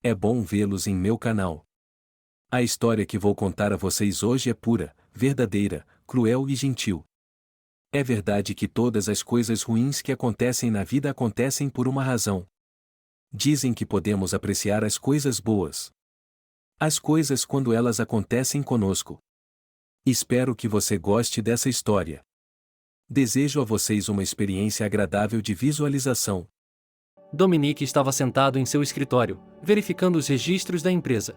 É bom vê-los em meu canal. A história que vou contar a vocês hoje é pura, verdadeira, cruel e gentil. É verdade que todas as coisas ruins que acontecem na vida acontecem por uma razão. Dizem que podemos apreciar as coisas boas. As coisas quando elas acontecem conosco. Espero que você goste dessa história. Desejo a vocês uma experiência agradável de visualização. Dominique estava sentado em seu escritório, verificando os registros da empresa.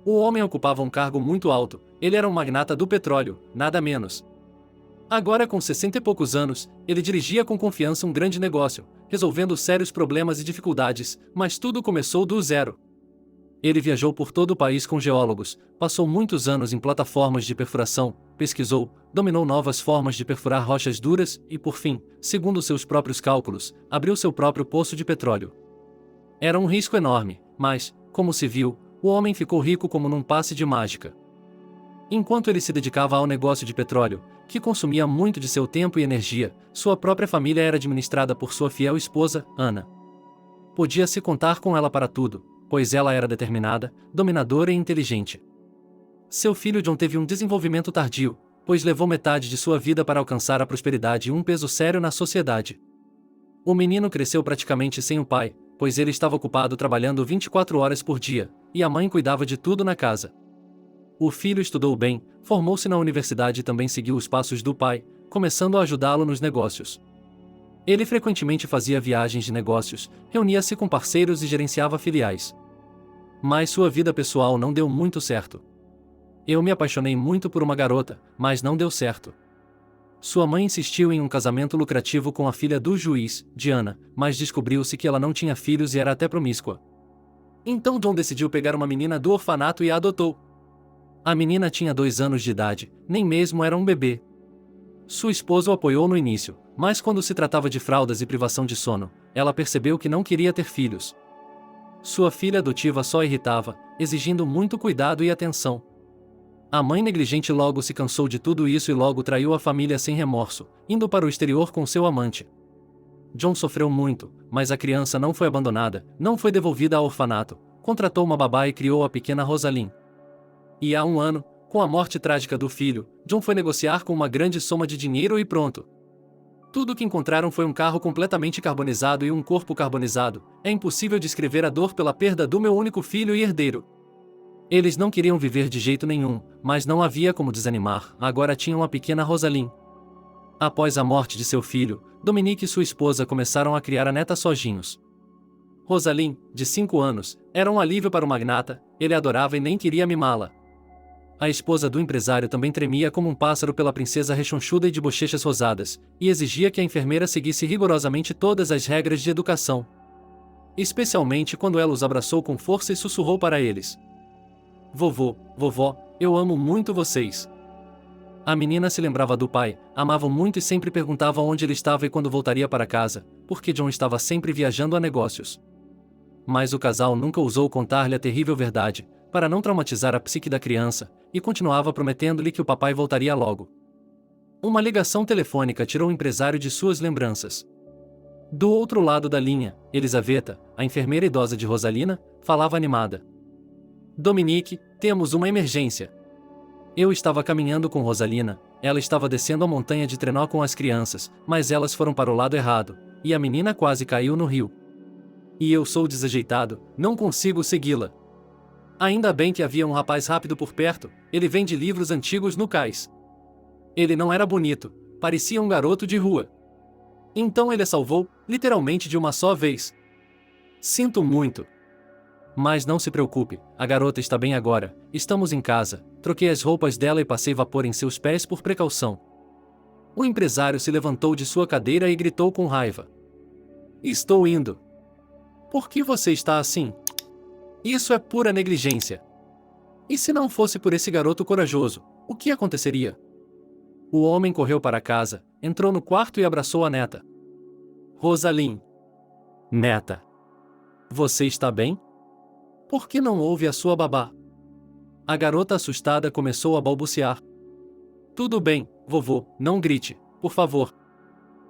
O homem ocupava um cargo muito alto, ele era um magnata do petróleo, nada menos. Agora com 60 e poucos anos, ele dirigia com confiança um grande negócio, resolvendo sérios problemas e dificuldades, mas tudo começou do zero. Ele viajou por todo o país com geólogos, passou muitos anos em plataformas de perfuração, pesquisou, dominou novas formas de perfurar rochas duras e, por fim, segundo seus próprios cálculos, abriu seu próprio poço de petróleo. Era um risco enorme, mas, como se viu, o homem ficou rico como num passe de mágica. Enquanto ele se dedicava ao negócio de petróleo, que consumia muito de seu tempo e energia, sua própria família era administrada por sua fiel esposa, Ana. Podia-se contar com ela para tudo, pois ela era determinada, dominadora e inteligente. Seu filho John teve um desenvolvimento tardio, pois levou metade de sua vida para alcançar a prosperidade e um peso sério na sociedade. O menino cresceu praticamente sem o pai, pois ele estava ocupado trabalhando 24 horas por dia, e a mãe cuidava de tudo na casa. O filho estudou bem, formou-se na universidade e também seguiu os passos do pai, começando a ajudá-lo nos negócios. Ele frequentemente fazia viagens de negócios, reunia-se com parceiros e gerenciava filiais. Mas sua vida pessoal não deu muito certo. Eu me apaixonei muito por uma garota, mas não deu certo. Sua mãe insistiu em um casamento lucrativo com a filha do juiz, Diana, mas descobriu-se que ela não tinha filhos e era até promíscua. Então John decidiu pegar uma menina do orfanato e a adotou. A menina tinha 2 anos de idade, nem mesmo era um bebê. Sua esposa o apoiou no início, mas quando se tratava de fraldas e privação de sono, ela percebeu que não queria ter filhos. Sua filha adotiva só irritava, exigindo muito cuidado e atenção. A mãe negligente logo se cansou de tudo isso e logo traiu a família sem remorso, indo para o exterior com seu amante. John sofreu muito, mas a criança não foi abandonada, não foi devolvida ao orfanato, contratou uma babá e criou a pequena Rosalind. E há um ano, com a morte trágica do filho, John foi negociar com uma grande soma de dinheiro e pronto. Tudo o que encontraram foi um carro completamente carbonizado e um corpo carbonizado. É impossível descrever a dor pela perda do meu único filho e herdeiro. Eles não queriam viver de jeito nenhum, mas não havia como desanimar, agora tinham a pequena Rosalind. Após a morte de seu filho, Dominique e sua esposa começaram a criar a neta sozinhos. Rosalind, de 5 anos, era um alívio para o magnata, ele a adorava e nem queria mimá-la. A esposa do empresário também tremia como um pássaro pela princesa rechonchuda e de bochechas rosadas, e exigia que a enfermeira seguisse rigorosamente todas as regras de educação. Especialmente quando ela os abraçou com força e sussurrou para eles: "Vovô, vovó, eu amo muito vocês." A menina se lembrava do pai, amava muito e sempre perguntava onde ele estava e quando voltaria para casa, porque John estava sempre viajando a negócios. Mas o casal nunca ousou contar-lhe a terrível verdade, para não traumatizar a psique da criança, e continuava prometendo-lhe que o papai voltaria logo. Uma ligação telefônica tirou o empresário de suas lembranças. Do outro lado da linha, Elisaveta, a enfermeira idosa de Rosalina, falava animada: "Dominique, temos uma emergência." Eu estava caminhando com Rosalina, ela estava descendo a montanha de trenó com as crianças, mas elas foram para o lado errado, e a menina quase caiu no rio. E eu sou desajeitado, não consigo segui-la. Ainda bem que havia um rapaz rápido por perto, ele vende livros antigos no cais. Ele não era bonito, parecia um garoto de rua. Então ele a salvou, literalmente de uma só vez. Sinto muito. Mas não se preocupe, a garota está bem agora, estamos em casa, troquei as roupas dela e passei vapor em seus pés por precaução. O empresário se levantou de sua cadeira e gritou com raiva: "Estou indo." "Por que você está assim? Isso é pura negligência. E se não fosse por esse garoto corajoso, o que aconteceria?" O homem correu para casa, entrou no quarto e abraçou a neta. "Rosalind. Neta. Você está bem? Por que não ouve a sua babá?" A garota assustada começou a balbuciar: "Tudo bem, vovô, não grite, por favor.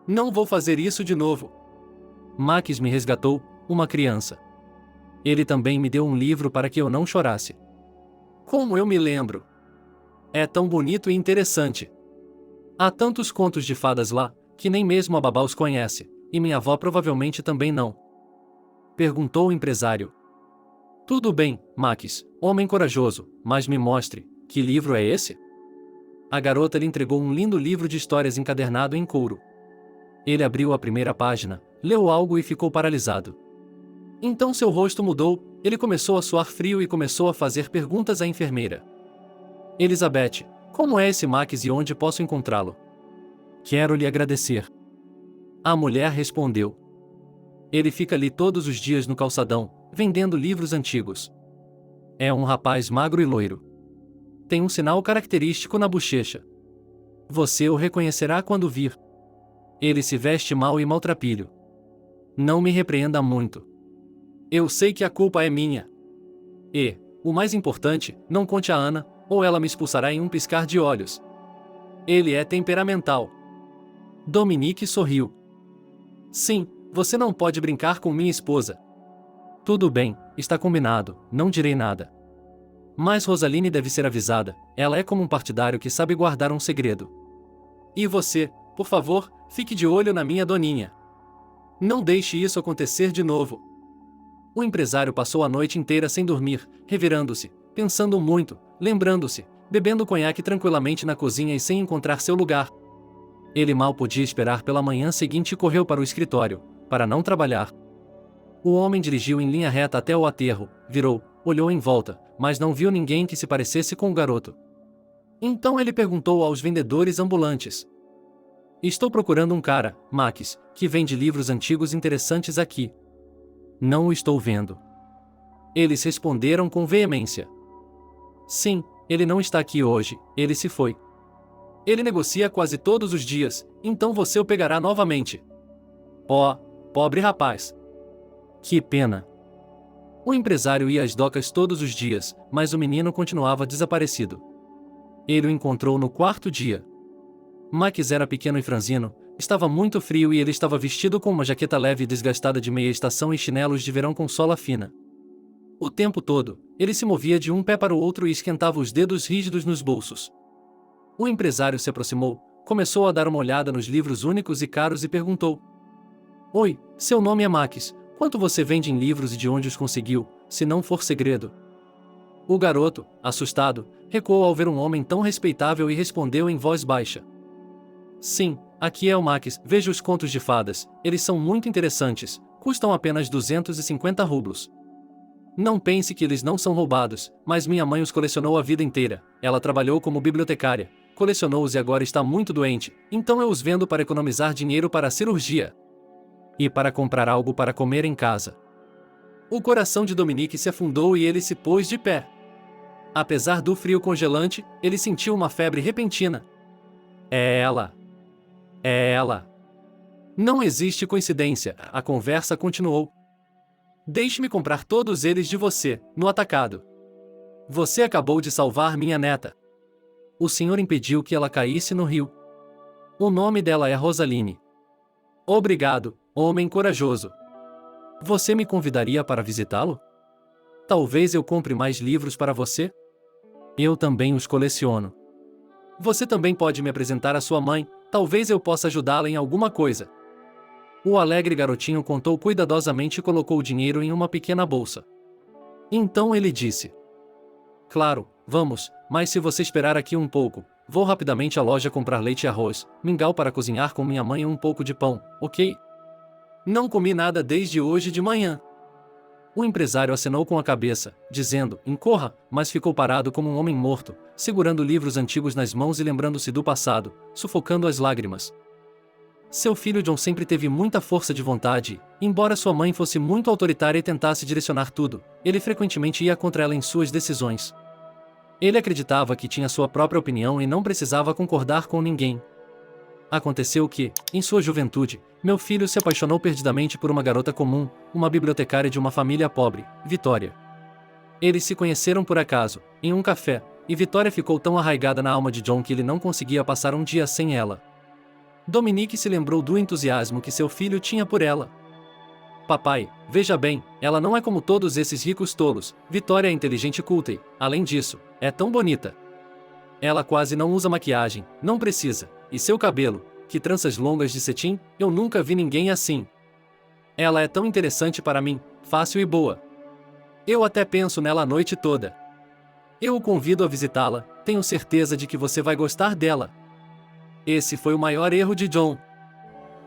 Não vou fazer isso de novo." Max me resgatou, uma criança. Ele também me deu um livro para que eu não chorasse. Como eu me lembro! É tão bonito e interessante. Há tantos contos de fadas lá, que nem mesmo a babá os conhece, e minha avó provavelmente também não. Perguntou o empresário. Tudo bem, Max, homem corajoso, mas me mostre, que livro é esse? A garota lhe entregou um lindo livro de histórias encadernado em couro. Ele abriu a primeira página, leu algo e ficou paralisado. Então seu rosto mudou, ele começou a suar frio e começou a fazer perguntas à enfermeira. Elizabeth, como é esse Max e onde posso encontrá-lo? Quero lhe agradecer. A mulher respondeu. Ele fica ali todos os dias no calçadão, vendendo livros antigos. É um rapaz magro e loiro. Tem um sinal característico na bochecha. Você o reconhecerá quando vir. Ele se veste mal e maltrapilho. Não me repreenda muito. Eu sei que a culpa é minha. E, o mais importante, não conte a Ana, ou ela me expulsará em um piscar de olhos. Ele é temperamental. Dominique sorriu. Sim, você não pode brincar com minha esposa. Tudo bem, está combinado, não direi nada. Mas Rosaline deve ser avisada, ela é como um partidário que sabe guardar um segredo. E você, por favor, fique de olho na minha doninha. Não deixe isso acontecer de novo. O empresário passou a noite inteira sem dormir, revirando-se, pensando muito, lembrando-se, bebendo conhaque tranquilamente na cozinha e sem encontrar seu lugar. Ele mal podia esperar pela manhã seguinte e correu para o escritório, para não trabalhar. O homem dirigiu em linha reta até o aterro, virou, olhou em volta, mas não viu ninguém que se parecesse com o garoto. Então ele perguntou aos vendedores ambulantes. Estou procurando um cara, Max, que vende livros antigos interessantes aqui. Não o estou vendo. Eles responderam com veemência. Sim, ele não está aqui hoje, ele se foi. Ele negocia quase todos os dias, então você o pegará novamente. Oh, pobre rapaz. Que pena. O empresário ia às docas todos os dias, mas o menino continuava desaparecido. Ele o encontrou no quarto dia. Max era pequeno e franzino, estava muito frio e ele estava vestido com uma jaqueta leve e desgastada de meia estação e chinelos de verão com sola fina. O tempo todo, ele se movia de um pé para o outro e esquentava os dedos rígidos nos bolsos. O empresário se aproximou, começou a dar uma olhada nos livros únicos e caros e perguntou. Oi, seu nome é Max, quanto você vende em livros e de onde os conseguiu, se não for segredo? O garoto, assustado, recuou ao ver um homem tão respeitável e respondeu em voz baixa. Sim, aqui é o Max, veja os contos de fadas, eles são muito interessantes, custam apenas 250 rublos. Não pense que eles não são roubados, mas minha mãe os colecionou a vida inteira, ela trabalhou como bibliotecária, colecionou-os e agora está muito doente, então eu os vendo para economizar dinheiro para a cirurgia. E para comprar algo para comer em casa. O coração de Dominique se afundou e ele se pôs de pé. Apesar do frio congelante, ele sentiu uma febre repentina. É ela. É ela. Não existe coincidência, a conversa continuou. Deixe-me comprar todos eles de você, no atacado. Você acabou de salvar minha neta. O senhor impediu que ela caísse no rio. O nome dela é Rosaline. Obrigado, homem corajoso. Você me convidaria para visitá-lo? Talvez eu compre mais livros para você? Eu também os coleciono. Você também pode me apresentar a sua mãe, talvez eu possa ajudá-la em alguma coisa. O alegre garotinho contou cuidadosamente e colocou o dinheiro em uma pequena bolsa. Então ele disse. Claro, vamos, mas se você esperar aqui um pouco, vou rapidamente à loja comprar leite e arroz, mingau para cozinhar com minha mãe e um pouco de pão, ok? Não comi nada desde hoje de manhã. O empresário acenou com a cabeça, dizendo, incorra, mas ficou parado como um homem morto, segurando livros antigos nas mãos e lembrando-se do passado, sufocando as lágrimas. Seu filho John sempre teve muita força de vontade, e, embora sua mãe fosse muito autoritária e tentasse direcionar tudo, ele frequentemente ia contra ela em suas decisões. Ele acreditava que tinha sua própria opinião e não precisava concordar com ninguém. Aconteceu que, em sua juventude, meu filho se apaixonou perdidamente por uma garota comum, uma bibliotecária de uma família pobre, Vitória. Eles se conheceram por acaso, em um café, e Vitória ficou tão arraigada na alma de John que ele não conseguia passar um dia sem ela. Dominique se lembrou do entusiasmo que seu filho tinha por ela. Papai, veja bem, ela não é como todos esses ricos tolos. Vitória é inteligente e culta e, além disso, é tão bonita. Ela quase não usa maquiagem, não precisa. E seu cabelo, que tranças longas de cetim, eu nunca vi ninguém assim. Ela é tão interessante para mim, fácil e boa. Eu até penso nela a noite toda. Eu o convido a visitá-la, tenho certeza de que você vai gostar dela. Esse foi o maior erro de John.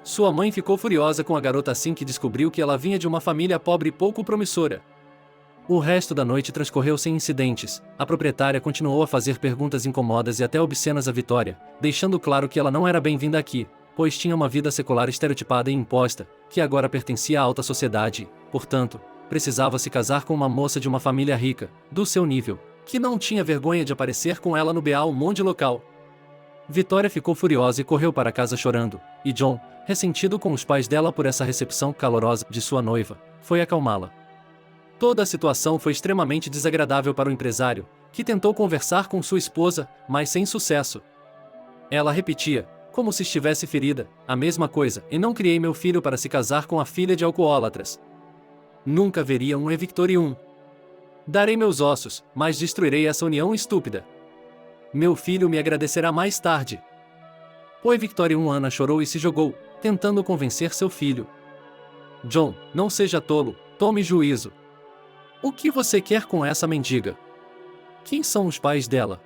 Sua mãe ficou furiosa com a garota assim que descobriu que ela vinha de uma família pobre e pouco promissora. O resto da noite transcorreu sem incidentes. A proprietária continuou a fazer perguntas incomodas e até obscenas a Vitória, deixando claro que ela não era bem-vinda aqui, pois tinha uma vida secular estereotipada e imposta, que agora pertencia à alta sociedade e, portanto, precisava se casar com uma moça de uma família rica, do seu nível, que não tinha vergonha de aparecer com ela no Beal Monde local. Vitória ficou furiosa e correu para casa chorando, e John, ressentido com os pais dela por essa recepção calorosa de sua noiva, foi acalmá-la. Toda a situação foi extremamente desagradável para o empresário, que tentou conversar com sua esposa, mas sem sucesso. Ela repetia, como se estivesse ferida, a mesma coisa, e não criei meu filho para se casar com a filha de alcoólatras. Nunca veria um Evictorium. Darei meus ossos, mas destruirei essa união estúpida. Meu filho me agradecerá mais tarde. O Evictorium Ana chorou e se jogou, tentando convencer seu filho. John, não seja tolo, tome juízo. O que você quer com essa mendiga? Quem são os pais dela?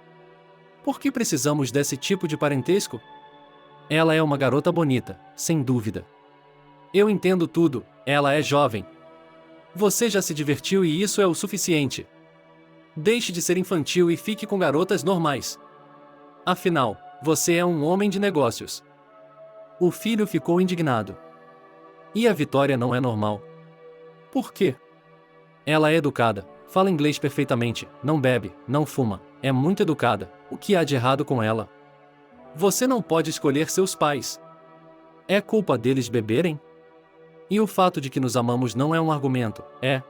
Por que precisamos desse tipo de parentesco? Ela é uma garota bonita, sem dúvida. Eu entendo tudo, ela é jovem. Você já se divertiu e isso é o suficiente. Deixe de ser infantil e fique com garotas normais. Afinal, você é um homem de negócios. O filho ficou indignado. E a Vitória não é normal. Por quê? Ela é educada, fala inglês perfeitamente, não bebe, não fuma, é muito educada. O que há de errado com ela? Você não pode escolher seus pais. É culpa deles beberem? E o fato de que nos amamos não é um argumento, é?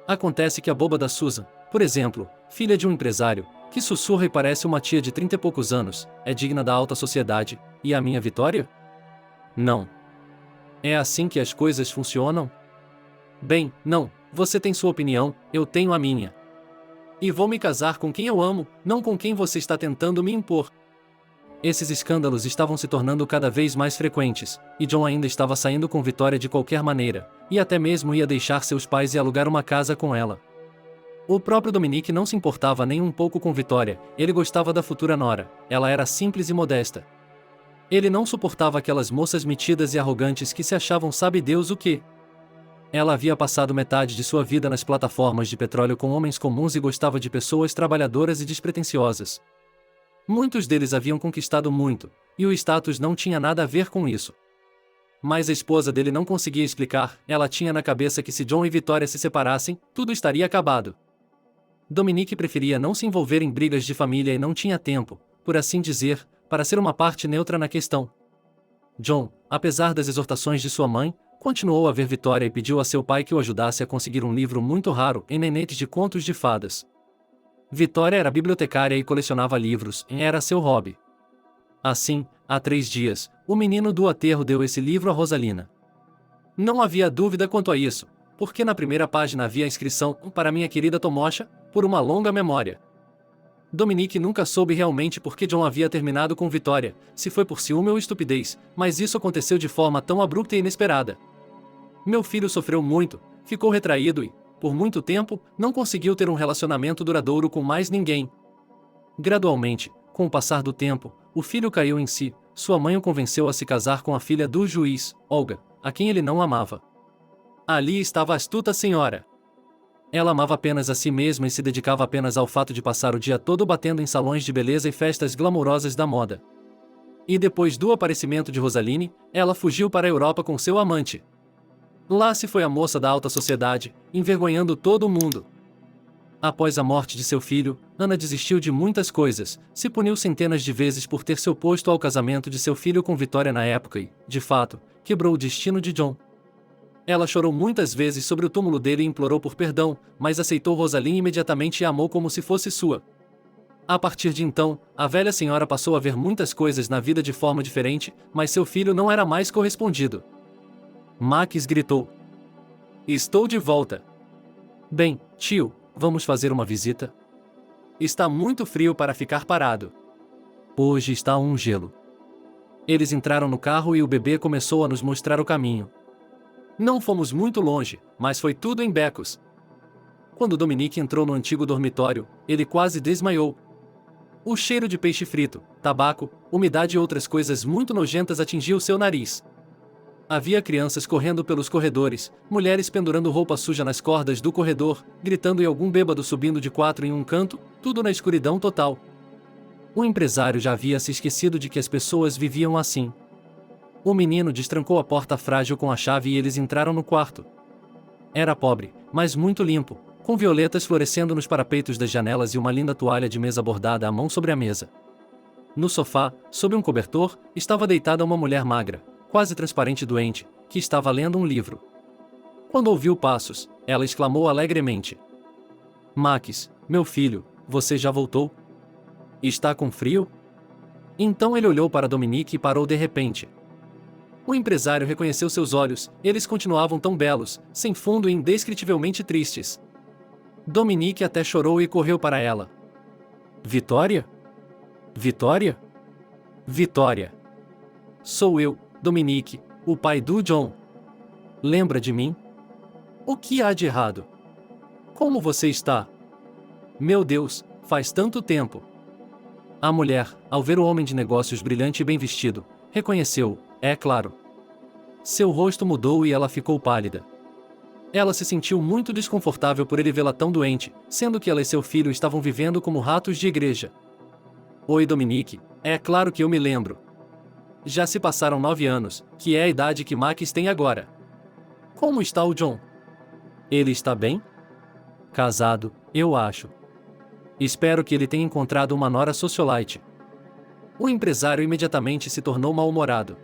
Acontece que a boba da Susan, por exemplo, filha de um empresário, que sussurra e parece uma tia de 30 e poucos anos, é digna da alta sociedade, e a minha Vitória? Não. É assim que as coisas funcionam? Bem, não, você tem sua opinião, eu tenho a minha. E vou me casar com quem eu amo, não com quem você está tentando me impor. Esses escândalos estavam se tornando cada vez mais frequentes, e John ainda estava saindo com Vitória de qualquer maneira, e até mesmo ia deixar seus pais e alugar uma casa com ela. O próprio Dominique não se importava nem um pouco com Vitória, ele gostava da futura nora, ela era simples e modesta. Ele não suportava aquelas moças metidas e arrogantes que se achavam sabe Deus o quê. Ela havia passado metade de sua vida nas plataformas de petróleo com homens comuns e gostava de pessoas trabalhadoras e despretensiosas. Muitos deles haviam conquistado muito, e o status não tinha nada a ver com isso. Mas a esposa dele não conseguia explicar, ela tinha na cabeça que se John e Vitória se separassem, tudo estaria acabado. Dominique preferia não se envolver em brigas de família e não tinha tempo, por assim dizer, para ser uma parte neutra na questão. John, apesar das exortações de sua mãe, continuou a ver Vitória e pediu a seu pai que o ajudasse a conseguir um livro muito raro em nenetes de contos de fadas. Vitória era bibliotecária e colecionava livros, era seu hobby. Assim, há 3 dias, o menino do aterro deu esse livro a Rosalina. Não havia dúvida quanto a isso, porque na primeira página havia a inscrição para minha querida Tomosha, por uma longa memória. Dominique nunca soube realmente por que John havia terminado com Vitória, se foi por ciúme ou estupidez, mas isso aconteceu de forma tão abrupta e inesperada. Meu filho sofreu muito, ficou retraído e, por muito tempo, não conseguiu ter um relacionamento duradouro com mais ninguém. Gradualmente, com o passar do tempo, o filho caiu em si, sua mãe o convenceu a se casar com a filha do juiz, Olga, a quem ele não amava. Ali estava a astuta senhora. Ela amava apenas a si mesma e se dedicava apenas ao fato de passar o dia todo batendo em salões de beleza e festas glamourosas da moda. E depois do aparecimento de Rosaline, ela fugiu para a Europa com seu amante. Lá se foi a moça da alta sociedade, envergonhando todo mundo. Após a morte de seu filho, Ana desistiu de muitas coisas, se puniu centenas de vezes por ter se oposto ao casamento de seu filho com Vitória na época e, de fato, quebrou o destino de John. Ela chorou muitas vezes sobre o túmulo dele e implorou por perdão, mas aceitou Rosaline imediatamente e a amou como se fosse sua. A partir de então, a velha senhora passou a ver muitas coisas na vida de forma diferente, mas seu filho não era mais correspondido. Max gritou. Estou de volta. Bem, tio, vamos fazer uma visita? Está muito frio para ficar parado. Hoje está um gelo. Eles entraram no carro e o bebê começou a nos mostrar o caminho. Não fomos muito longe, mas foi tudo em becos. Quando Dominique entrou no antigo dormitório, ele quase desmaiou. O cheiro de peixe frito, tabaco, umidade e outras coisas muito nojentas atingiu seu nariz. Havia crianças correndo pelos corredores, mulheres pendurando roupa suja nas cordas do corredor, gritando e algum bêbado subindo de 4 em um canto, tudo na escuridão total. O empresário já havia se esquecido de que as pessoas viviam assim. O menino destrancou a porta frágil com a chave e eles entraram no quarto. Era pobre, mas muito limpo, com violetas florescendo nos parapeitos das janelas e uma linda toalha de mesa bordada à mão sobre a mesa. No sofá, sob um cobertor, estava deitada uma mulher magra, quase transparente e doente, que estava lendo um livro. Quando ouviu passos, ela exclamou alegremente: Max, meu filho, você já voltou? Está com frio? Então ele olhou para Dominique e parou de repente. O empresário reconheceu seus olhos, eles continuavam tão belos, sem fundo e indescritivelmente tristes. Dominique até chorou e correu para ela. Vitória? Vitória? Vitória. Sou eu, Dominique, o pai do John. Lembra de mim? O que há de errado? Como você está? Meu Deus, faz tanto tempo. A mulher, ao ver o homem de negócios brilhante e bem vestido, reconheceu-o, é claro. Seu rosto mudou e ela ficou pálida. Ela se sentiu muito desconfortável por ele vê-la tão doente, sendo que ela e seu filho estavam vivendo como ratos de igreja. Oi, Dominique, é claro que eu me lembro. Já se passaram 9 anos, que é a idade que Max tem agora. Como está o John? Ele está bem? Casado, eu acho. Espero que ele tenha encontrado uma nora socialite. O empresário imediatamente se tornou mal-humorado.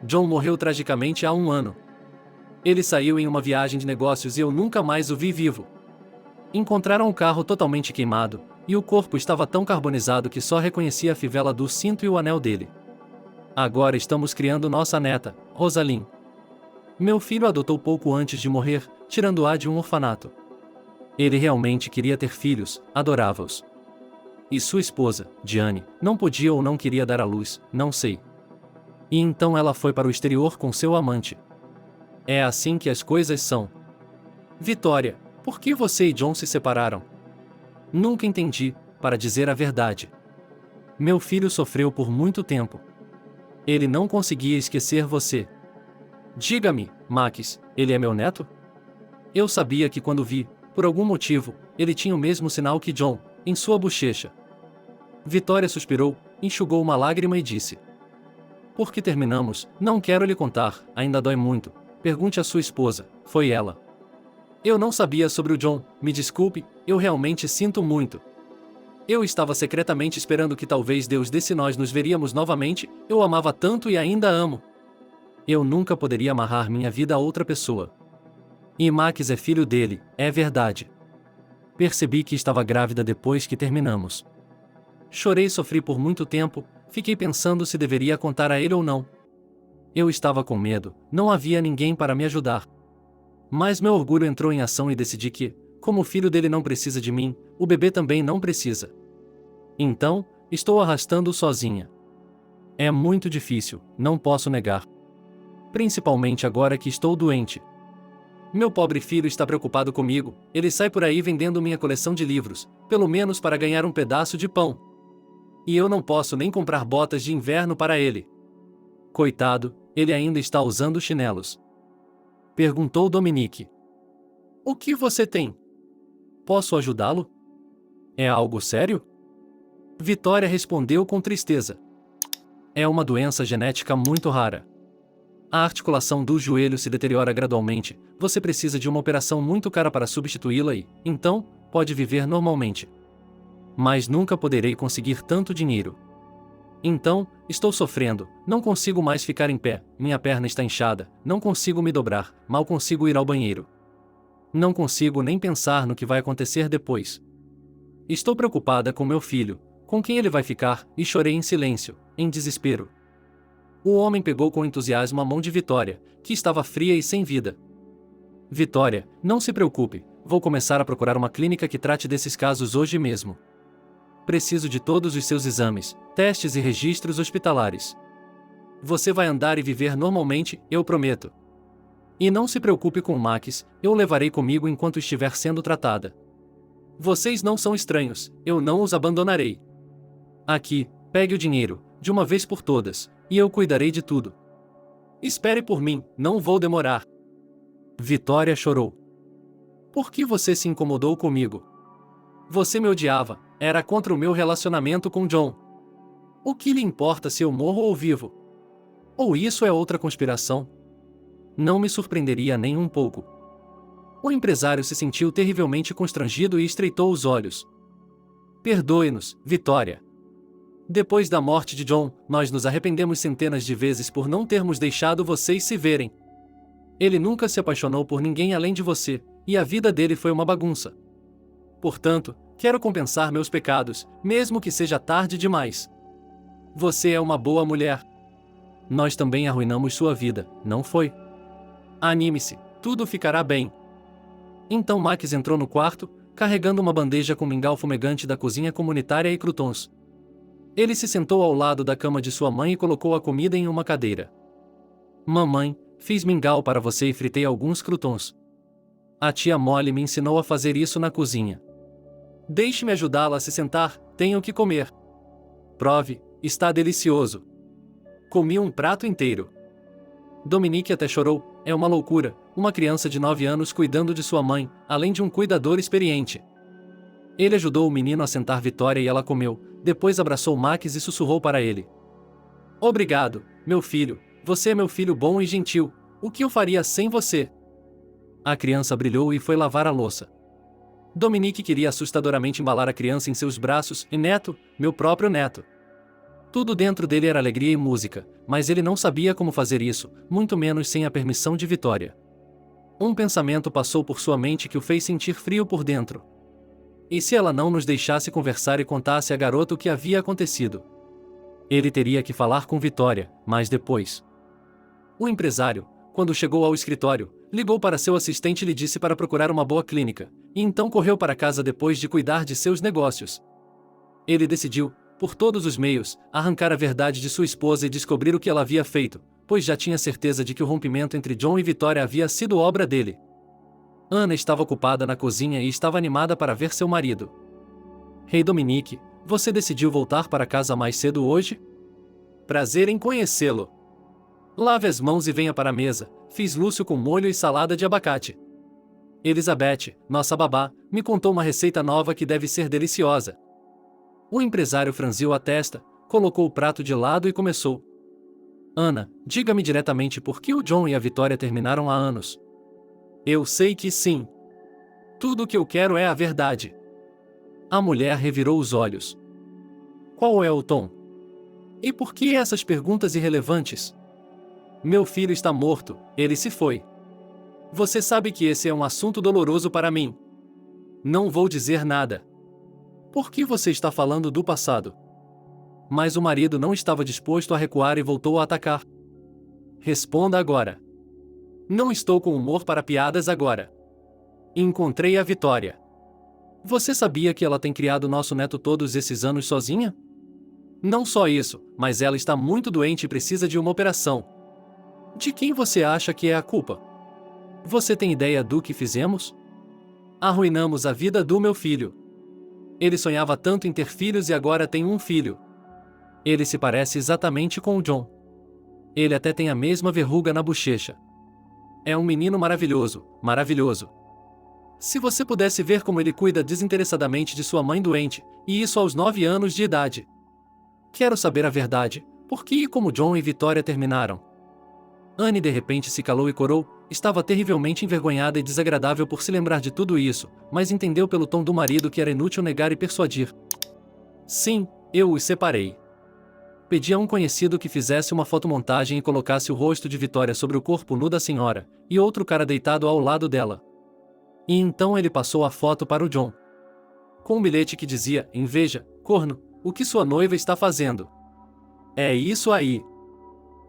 John morreu tragicamente há 1 ano. Ele saiu em uma viagem de negócios e eu nunca mais o vi vivo. Encontraram o carro totalmente queimado, e o corpo estava tão carbonizado que só reconhecia a fivela do cinto e o anel dele. Agora estamos criando nossa neta, Rosalind. Meu filho adotou pouco antes de morrer, tirando-a de um orfanato. Ele realmente queria ter filhos, adorava-os. E sua esposa, Diane, não podia ou não queria dar à luz, não sei. E então ela foi para o exterior com seu amante. É assim que as coisas são. Vitória, por que você e John se separaram? Nunca entendi, para dizer a verdade. Meu filho sofreu por muito tempo. Ele não conseguia esquecer você. Diga-me, Max, ele é meu neto? Eu sabia que quando vi, por algum motivo, ele tinha o mesmo sinal que John, em sua bochecha. Vitória suspirou, enxugou uma lágrima e disse: Por que terminamos? Não quero lhe contar, ainda dói muito. Pergunte à sua esposa, foi ela. Eu não sabia sobre o John, me desculpe, eu realmente sinto muito. Eu estava secretamente esperando que talvez Deus desse nós nos veríamos novamente, eu o amava tanto e ainda amo. Eu nunca poderia amarrar minha vida a outra pessoa. E Max é filho dele, é verdade. Percebi que estava grávida depois que terminamos. Chorei e sofri por muito tempo, fiquei pensando se deveria contar a ele ou não. Eu estava com medo, não havia ninguém para me ajudar. Mas meu orgulho entrou em ação e decidi que, como o filho dele não precisa de mim, o bebê também não precisa. Então, estou arrastando-o sozinha. É muito difícil, não posso negar. Principalmente agora que estou doente. Meu pobre filho está preocupado comigo, ele sai por aí vendendo minha coleção de livros, pelo menos para ganhar um pedaço de pão. E eu não posso nem comprar botas de inverno para ele. Coitado, ele ainda está usando chinelos. Perguntou Dominique. O que você tem? Posso ajudá-lo? É algo sério? Vitória respondeu com tristeza. É uma doença genética muito rara. A articulação do joelho se deteriora gradualmente, você precisa de uma operação muito cara para substituí-la e, então, pode viver normalmente. Mas nunca poderei conseguir tanto dinheiro. Então, estou sofrendo, não consigo mais ficar em pé, minha perna está inchada, não consigo me dobrar, mal consigo ir ao banheiro. Não consigo nem pensar no que vai acontecer depois. Estou preocupada com meu filho, com quem ele vai ficar, e chorei em silêncio, em desespero. O homem pegou com entusiasmo a mão de Vitória, que estava fria e sem vida. Vitória, não se preocupe, vou começar a procurar uma clínica que trate desses casos hoje mesmo. Preciso de todos os seus exames, testes e registros hospitalares. Você vai andar e viver normalmente, eu prometo. E não se preocupe com o Max, eu o levarei comigo enquanto estiver sendo tratada. Vocês não são estranhos, eu não os abandonarei. Aqui, pegue o dinheiro, de uma vez por todas, e eu cuidarei de tudo. Espere por mim, não vou demorar. Vitória chorou. Por que você se incomodou comigo? Você me odiava, era contra o meu relacionamento com John. O que lhe importa se eu morro ou vivo? Ou isso é outra conspiração? Não me surpreenderia nem um pouco. O empresário se sentiu terrivelmente constrangido e estreitou os olhos. Perdoe-nos, Vitória. Depois da morte de John, nós nos arrependemos centenas de vezes por não termos deixado vocês se verem. Ele nunca se apaixonou por ninguém além de você, e a vida dele foi uma bagunça. Portanto, quero compensar meus pecados, mesmo que seja tarde demais. Você é uma boa mulher. Nós também arruinamos sua vida, não foi? Anime-se, tudo ficará bem. Então Max entrou no quarto, carregando uma bandeja com mingau fumegante da cozinha comunitária e croutons. Ele se sentou ao lado da cama de sua mãe e colocou a comida em uma cadeira. Mamãe, fiz mingau para você e fritei alguns croutons. A tia Molly me ensinou a fazer isso na cozinha. Deixe-me ajudá-la a se sentar, tenho que comer. Prove, está delicioso. Comi um prato inteiro. Dominique até chorou, é uma loucura, uma criança de 9 anos cuidando de sua mãe, além de um cuidador experiente. Ele ajudou o menino a sentar Vitória e ela comeu, depois abraçou Max e sussurrou para ele. Obrigado, meu filho, você é meu filho bom e gentil, o que eu faria sem você? A criança brilhou e foi lavar a louça. Dominique queria assustadoramente embalar a criança em seus braços, e neto, meu próprio neto. Tudo dentro dele era alegria e música, mas ele não sabia como fazer isso, muito menos sem a permissão de Vitória. Um pensamento passou por sua mente que o fez sentir frio por dentro. E se ela não nos deixasse conversar e contasse à garota o que havia acontecido? Ele teria que falar com Vitória, mas depois. O empresário, quando chegou ao escritório, ligou para seu assistente e lhe disse para procurar uma boa clínica, e então correu para casa depois de cuidar de seus negócios. Ele decidiu, por todos os meios, arrancar a verdade de sua esposa e descobrir o que ela havia feito, pois já tinha certeza de que o rompimento entre John e Vitória havia sido obra dele. Ana estava ocupada na cozinha e estava animada para ver seu marido. Rei Dominique, você decidiu voltar para casa mais cedo hoje? Prazer em conhecê-lo. Lave as mãos e venha para a mesa, fiz Lúcio com molho e salada de abacate. Elizabeth, nossa babá, me contou uma receita nova que deve ser deliciosa. O empresário franziu a testa, colocou o prato de lado e começou. Ana, diga-me diretamente por que o John e a Vitória terminaram há anos. Eu sei que sim. Tudo o que eu quero é a verdade. A mulher revirou os olhos. Qual é o tom? E por que essas perguntas irrelevantes? Meu filho está morto, ele se foi. Você sabe que esse é um assunto doloroso para mim. Não vou dizer nada. Por que você está falando do passado? Mas o marido não estava disposto a recuar e voltou a atacar. Responda agora. Não estou com humor para piadas agora. Encontrei a Vitória. Você sabia que ela tem criado nosso neto todos esses anos sozinha? Não só isso, mas ela está muito doente e precisa de uma operação. De quem você acha que é a culpa? Você tem ideia do que fizemos? Arruinamos a vida do meu filho. Ele sonhava tanto em ter filhos e agora tem um filho. Ele se parece exatamente com o John. Ele até tem a mesma verruga na bochecha. É um menino maravilhoso, maravilhoso. Se você pudesse ver como ele cuida desinteressadamente de sua mãe doente, e isso aos 9 anos de idade. Quero saber a verdade, por que e como John e Vitória terminaram? Anne de repente se calou e corou, estava terrivelmente envergonhada e desagradável por se lembrar de tudo isso, mas entendeu pelo tom do marido que era inútil negar e persuadir. Sim, eu os separei. Pedi a um conhecido que fizesse uma fotomontagem e colocasse o rosto de Vitória sobre o corpo nu da senhora, e outro cara deitado ao lado dela. E então ele passou a foto para o John. Com um bilhete que dizia, veja, corno, o que sua noiva está fazendo. É isso aí.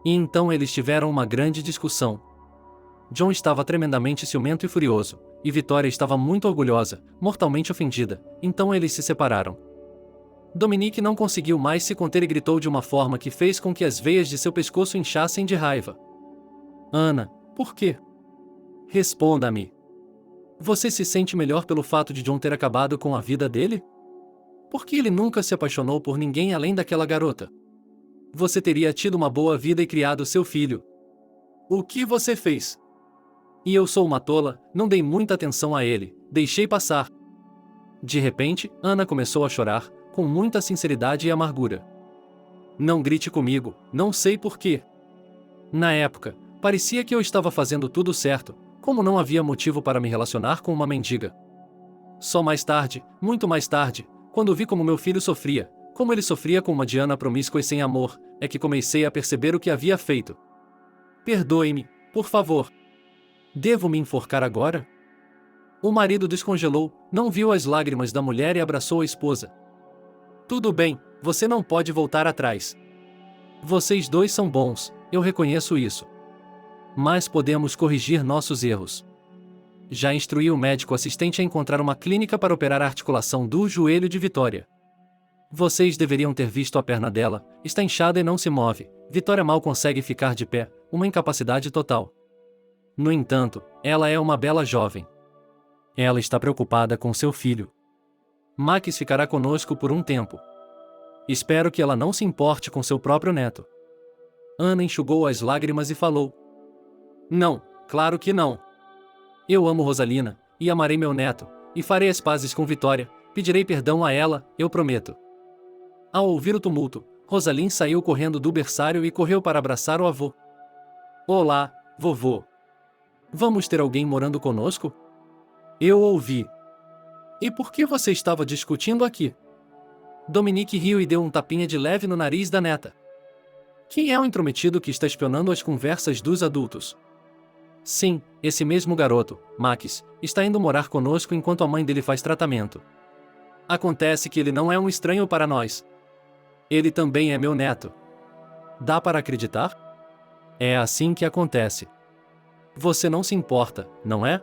E então eles tiveram uma grande discussão. John estava tremendamente ciumento e furioso, e Vitória estava muito orgulhosa, mortalmente ofendida, então eles se separaram. Dominique não conseguiu mais se conter e gritou de uma forma que fez com que as veias de seu pescoço inchassem de raiva. Ana, por quê? Responda-me. Você se sente melhor pelo fato de John ter acabado com a vida dele? Por que ele nunca se apaixonou por ninguém além daquela garota? Você teria tido uma boa vida e criado seu filho. O que você fez? E eu sou uma tola, não dei muita atenção a ele, deixei passar. De repente, Ana começou a chorar, com muita sinceridade e amargura. Não grite comigo, não sei por quê. Na época, parecia que eu estava fazendo tudo certo, como não havia motivo para me relacionar com uma mendiga. Só mais tarde, muito mais tarde, quando vi como meu filho sofria, como ele sofria com uma Diana promíscua e sem amor, é que comecei a perceber o que havia feito. Perdoe-me, por favor. Devo me enforcar agora? O marido descongelou, não viu as lágrimas da mulher e abraçou a esposa. Tudo bem, você não pode voltar atrás. Vocês dois são bons, eu reconheço isso. Mas podemos corrigir nossos erros. Já instruí o médico assistente a encontrar uma clínica para operar a articulação do joelho de Vitória. Vocês deveriam ter visto a perna dela, está inchada e não se move. Vitória mal consegue ficar de pé, uma incapacidade total. No entanto, ela é uma bela jovem. Ela está preocupada com seu filho. Max ficará conosco por um tempo. Espero que ela não se importe com seu próprio neto. Ana enxugou as lágrimas e falou: Não, claro que não. Eu amo Rosalina, e amarei meu neto, e farei as pazes com Vitória, pedirei perdão a ela, eu prometo. Ao ouvir o tumulto, Rosaline saiu correndo do berçário e correu para abraçar o avô. Olá, vovô. Vamos ter alguém morando conosco? Eu ouvi. E por que você estava discutindo aqui? Dominique riu e deu um tapinha de leve no nariz da neta. Quem é o intrometido que está espionando as conversas dos adultos? Sim, esse mesmo garoto, Max, está indo morar conosco enquanto a mãe dele faz tratamento. Acontece que ele não é um estranho para nós. Ele também é meu neto. Dá para acreditar? É assim que acontece. Você não se importa, não é?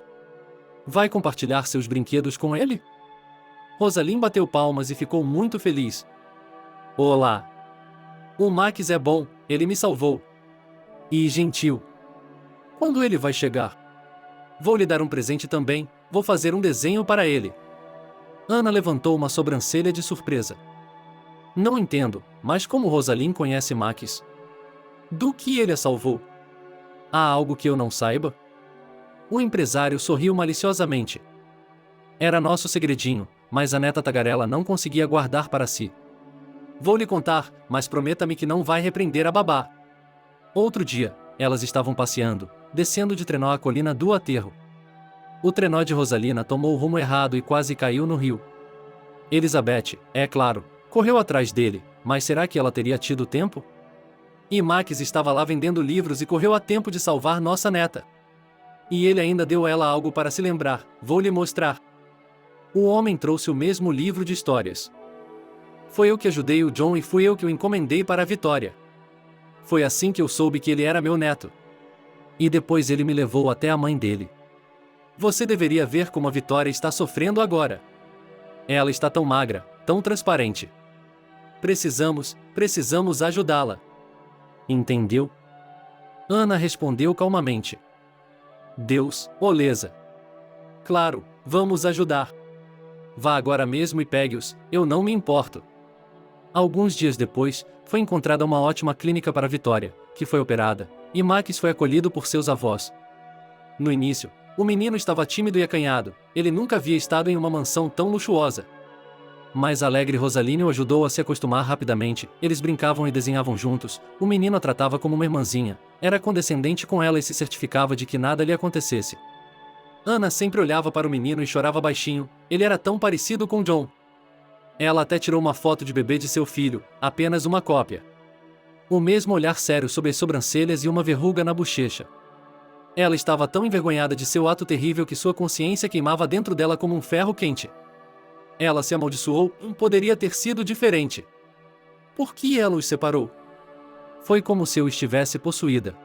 Vai compartilhar seus brinquedos com ele? Rosaline bateu palmas e ficou muito feliz. Olá! O Max é bom, ele me salvou. E gentil. Quando ele vai chegar? Vou lhe dar um presente também, vou fazer um desenho para ele. Ana levantou uma sobrancelha de surpresa. Não entendo, mas como Rosaline conhece Max? Do que ele a salvou? Há algo que eu não saiba? O empresário sorriu maliciosamente. Era nosso segredinho, mas a neta tagarela não conseguia guardar para si. Vou lhe contar, mas prometa-me que não vai repreender a babá. Outro dia, elas estavam passeando, descendo de trenó a colina do aterro. O trenó de Rosalina tomou o rumo errado e quase caiu no rio. Elizabeth, é claro, correu atrás dele, mas será que ela teria tido tempo? E Max estava lá vendendo livros e correu a tempo de salvar nossa neta. E ele ainda deu a ela algo para se lembrar, vou lhe mostrar. O homem trouxe o mesmo livro de histórias. Foi eu que ajudei o John e fui eu que o encomendei para a Vitória. Foi assim que eu soube que ele era meu neto. E depois ele me levou até a mãe dele. Você deveria ver como a Vitória está sofrendo agora. Ela está tão magra, tão transparente. Precisamos ajudá-la. Entendeu? Ana respondeu calmamente. Deus, oleza. Claro, vamos ajudar. Vá agora mesmo e pegue-os, eu não me importo. Alguns dias depois, foi encontrada uma ótima clínica para Vitória, que foi operada, e Max foi acolhido por seus avós. No início, o menino estava tímido e acanhado, ele nunca havia estado em uma mansão tão luxuosa. Mas a alegre Rosaline o ajudou a se acostumar rapidamente, eles brincavam e desenhavam juntos, o menino a tratava como uma irmãzinha, era condescendente com ela e se certificava de que nada lhe acontecesse. Ana sempre olhava para o menino e chorava baixinho, ele era tão parecido com John. Ela até tirou uma foto de bebê de seu filho, apenas uma cópia. O mesmo olhar sério sob as sobrancelhas e uma verruga na bochecha. Ela estava tão envergonhada de seu ato terrível que sua consciência queimava dentro dela como um ferro quente. Ela se amaldiçoou, poderia ter sido diferente. Por que ela os separou? Foi como se eu estivesse possuída.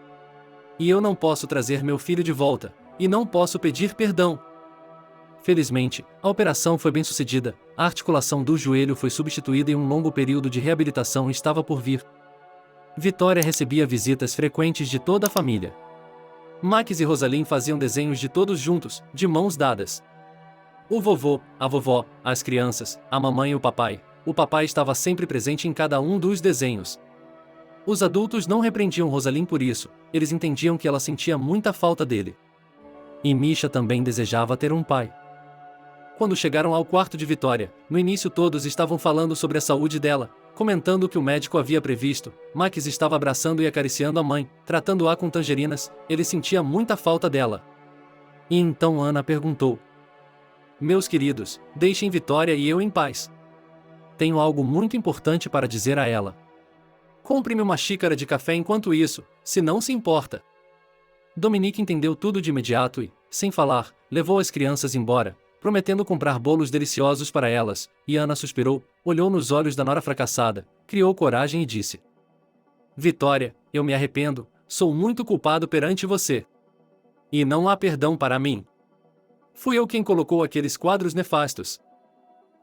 E eu não posso trazer meu filho de volta, e não posso pedir perdão. Felizmente, a operação foi bem sucedida, a articulação do joelho foi substituída e um longo período de reabilitação estava por vir. Vitória recebia visitas frequentes de toda a família. Max e Rosalind faziam desenhos de todos juntos, de mãos dadas. O vovô, a vovó, as crianças, a mamãe e o papai. O papai estava sempre presente em cada um dos desenhos. Os adultos não repreendiam Rosalind por isso, eles entendiam que ela sentia muita falta dele. E Misha também desejava ter um pai. Quando chegaram ao quarto de Vitória, no início todos estavam falando sobre a saúde dela, comentando o que o médico havia previsto. Max estava abraçando e acariciando a mãe, tratando-a com tangerinas, ele sentia muita falta dela. E então Ana perguntou: meus queridos, deixem Vitória e eu em paz. Tenho algo muito importante para dizer a ela. Compre-me uma xícara de café enquanto isso, se não se importa. Dominique entendeu tudo de imediato e, sem falar, levou as crianças embora, prometendo comprar bolos deliciosos para elas, e Ana suspirou, olhou nos olhos da nora fracassada, criou coragem e disse: Vitória, eu me arrependo, sou muito culpado perante você. E não há perdão para mim. Fui eu quem colocou aqueles quadros nefastos.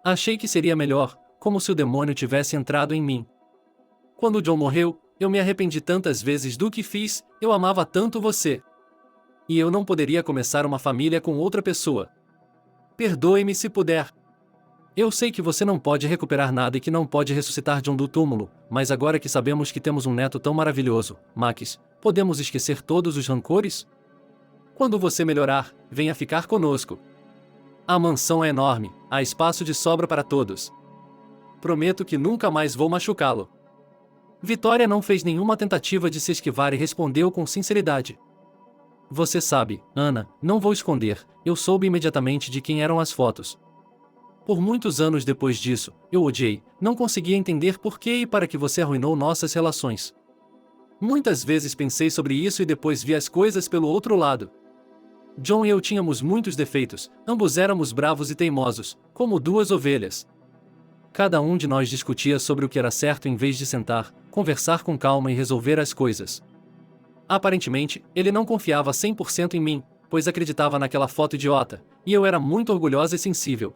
Achei que seria melhor, como se o demônio tivesse entrado em mim. Quando John morreu, eu me arrependi tantas vezes do que fiz, eu amava tanto você. E eu não poderia começar uma família com outra pessoa. Perdoe-me se puder. Eu sei que você não pode recuperar nada e que não pode ressuscitar John do túmulo, mas agora que sabemos que temos um neto tão maravilhoso, Max, podemos esquecer todos os rancores? Quando você melhorar, venha ficar conosco. A mansão é enorme, há espaço de sobra para todos. Prometo que nunca mais vou machucá-lo. Vitória não fez nenhuma tentativa de se esquivar e respondeu com sinceridade. Você sabe, Ana, não vou esconder, eu soube imediatamente de quem eram as fotos. Por muitos anos depois disso, eu odiei, não conseguia entender por que e para que você arruinou nossas relações. Muitas vezes pensei sobre isso e depois vi as coisas pelo outro lado. John e eu tínhamos muitos defeitos, ambos éramos bravos e teimosos, como duas ovelhas. Cada um de nós discutia sobre o que era certo em vez de sentar, conversar com calma e resolver as coisas. Aparentemente, ele não confiava 100% em mim, pois acreditava naquela foto idiota, e eu era muito orgulhosa e sensível.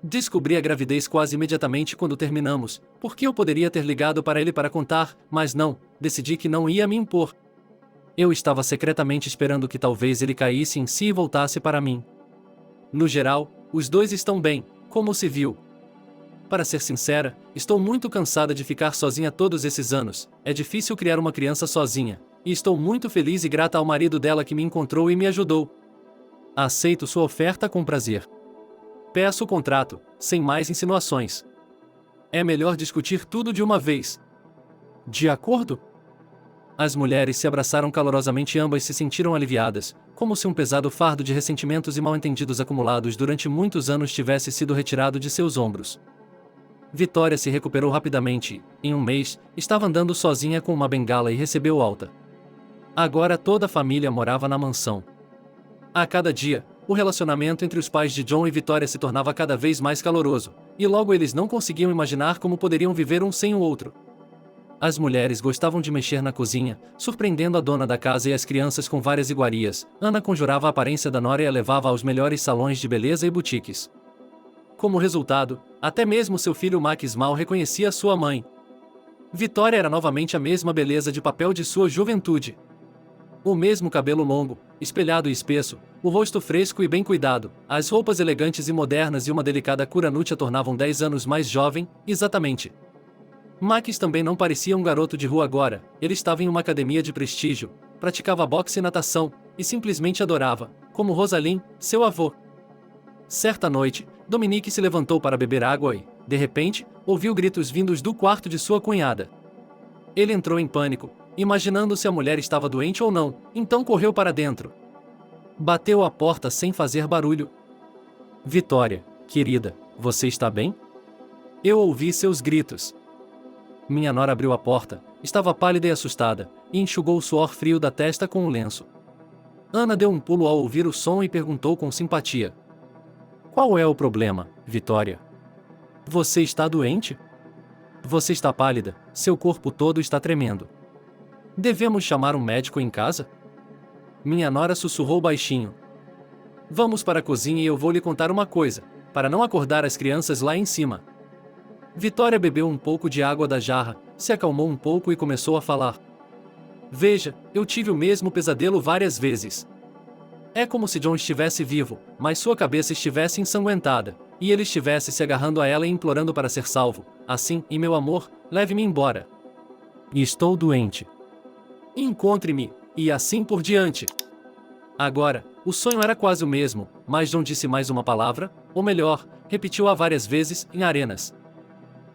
Descobri a gravidez quase imediatamente quando terminamos, porque eu poderia ter ligado para ele para contar, mas não, decidi que não ia me impor. Eu estava secretamente esperando que talvez ele caísse em si e voltasse para mim. No geral, os dois estão bem, como se viu. Para ser sincera, estou muito cansada de ficar sozinha todos esses anos, é difícil criar uma criança sozinha, e estou muito feliz e grata ao marido dela que me encontrou e me ajudou. Aceito sua oferta com prazer. Peço o contrato, sem mais insinuações. É melhor discutir tudo de uma vez. De acordo? As mulheres se abraçaram calorosamente e ambas se sentiram aliviadas, como se um pesado fardo de ressentimentos e mal-entendidos acumulados durante muitos anos tivesse sido retirado de seus ombros. Vitória se recuperou rapidamente e, em um mês, estava andando sozinha com uma bengala e recebeu alta. Agora toda a família morava na mansão. A cada dia, o relacionamento entre os pais de John e Vitória se tornava cada vez mais caloroso, e logo eles não conseguiam imaginar como poderiam viver um sem o outro. As mulheres gostavam de mexer na cozinha, surpreendendo a dona da casa e as crianças com várias iguarias. Ana conjurava a aparência da nora e a levava aos melhores salões de beleza e boutiques. Como resultado, até mesmo seu filho Max mal reconhecia sua mãe. Vitória era novamente a mesma beleza de papel de sua juventude. O mesmo cabelo longo, espelhado e espesso, o rosto fresco e bem cuidado, as roupas elegantes e modernas e uma delicada cura nútea tornavam 10 anos mais jovem, exatamente. Max também não parecia um garoto de rua agora, ele estava em uma academia de prestígio, praticava boxe e natação, e simplesmente adorava, como Rosalind, seu avô. Certa noite, Dominique se levantou para beber água e, de repente, ouviu gritos vindos do quarto de sua cunhada. Ele entrou em pânico, imaginando se a mulher estava doente ou não, então correu para dentro. Bateu a porta sem fazer barulho. Vitória, querida, você está bem? Eu ouvi seus gritos. Minha nora abriu a porta, estava pálida e assustada, e enxugou o suor frio da testa com um lenço. Ana deu um pulo ao ouvir o som e perguntou com simpatia: Qual é o problema, Vitória? Você está doente? Você está pálida, seu corpo todo está tremendo. Devemos chamar um médico em casa? minha nora sussurrou baixinho. Vamos para a cozinha e eu vou lhe contar uma coisa, para não acordar as crianças lá em cima. Vitória bebeu um pouco de água da jarra, se acalmou um pouco e começou a falar. Veja, eu tive o mesmo pesadelo várias vezes. É como se John estivesse vivo, mas sua cabeça estivesse ensanguentada, e ele estivesse se agarrando a ela e implorando para ser salvo. Assim, e meu amor, leve-me embora. E estou doente. Encontre-me, e assim por diante. Agora, o sonho era quase o mesmo, mas John disse mais uma palavra, ou melhor, repetiu-a várias vezes, em arenas.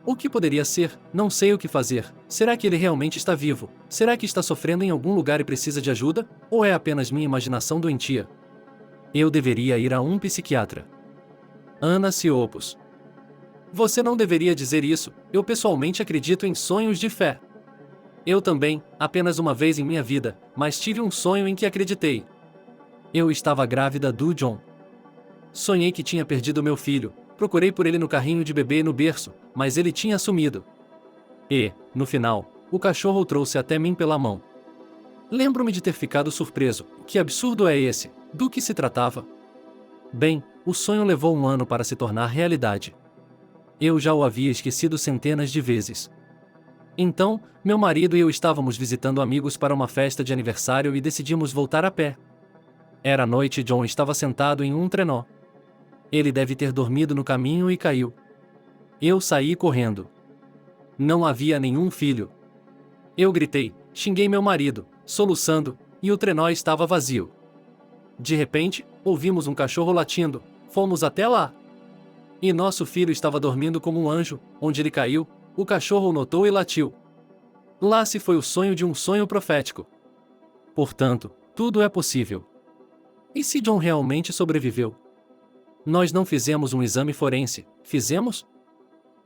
O que poderia ser? Não sei o que fazer. Será que ele realmente está vivo? Será que está sofrendo em algum lugar e precisa de ajuda? Ou é apenas minha imaginação doentia? Eu deveria ir a um psiquiatra. Ana se opôs. Você não deveria dizer isso, eu pessoalmente acredito em sonhos de fé. Eu também, apenas uma vez em minha vida, mas tive um sonho em que acreditei. Eu estava grávida do John. Sonhei que tinha perdido meu filho, procurei por ele no carrinho de bebê e no berço, mas ele tinha sumido. E, no final, o cachorro o trouxe até mim pela mão. Lembro-me de ter ficado surpreso. Que absurdo é esse? Do que se tratava? Bem, o sonho levou um ano para se tornar realidade. Eu já o havia esquecido centenas de vezes. Então, meu marido e eu estávamos visitando amigos para uma festa de aniversário e decidimos voltar a pé. Era noite e John estava sentado em um trenó. Ele deve ter dormido no caminho e caiu. Eu saí correndo. Não havia nenhum filho. Eu gritei, xinguei meu marido, soluçando, e o trenó estava vazio. De repente, ouvimos um cachorro latindo, fomos até lá. E nosso filho estava dormindo como um anjo, onde ele caiu, o cachorro o notou e latiu. Lá se foi o sonho de um sonho profético. Portanto, tudo é possível. E se John realmente sobreviveu? Nós não fizemos um exame forense, fizemos?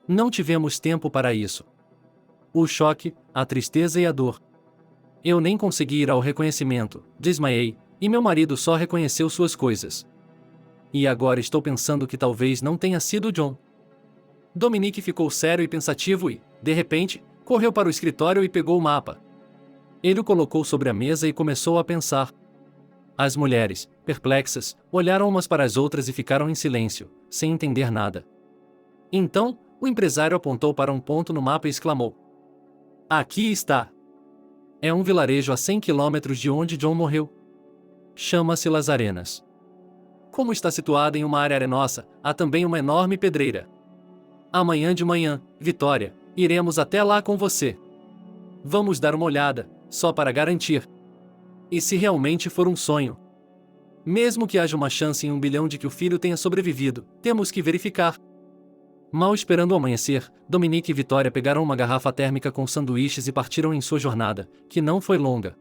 Não tivemos tempo para isso. O choque, a tristeza e a dor. Eu nem consegui ir ao reconhecimento, desmaiei, e meu marido só reconheceu suas coisas. E agora estou pensando que talvez não tenha sido John. Dominique ficou sério e pensativo e, de repente, correu para o escritório e pegou o mapa. Ele o colocou sobre a mesa e começou a pensar. As mulheres, perplexas, olharam umas para as outras e ficaram em silêncio, sem entender nada. Então, o empresário apontou para um ponto no mapa e exclamou: Aqui está! É um vilarejo a 100 quilômetros de onde John morreu. Chama-se Las Arenas. Como está situada em uma área arenosa, há também uma enorme pedreira. Amanhã de manhã, Vitória, iremos até lá com você. Vamos dar uma olhada, só para garantir. E se realmente for um sonho? Mesmo que haja uma chance em 1 bilhão de que o filho tenha sobrevivido, temos que verificar. Mal esperando o amanhecer, Dominique e Vitória pegaram uma garrafa térmica com sanduíches e partiram em sua jornada, que não foi longa.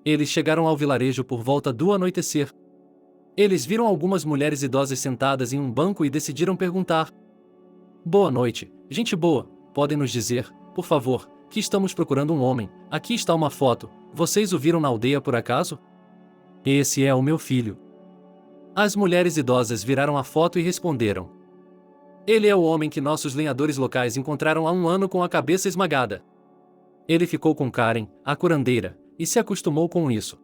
Eles chegaram ao vilarejo por volta do anoitecer. Eles viram algumas mulheres idosas sentadas em um banco e decidiram perguntar: Boa noite, gente boa, podem nos dizer, por favor, que estamos procurando um homem, aqui está uma foto, vocês o viram na aldeia por acaso? Esse é o meu filho. As mulheres idosas viraram a foto e responderam: Ele é o homem que nossos lenhadores locais encontraram há 1 ano com a cabeça esmagada. Ele ficou com Karen, a curandeira, e se acostumou com isso.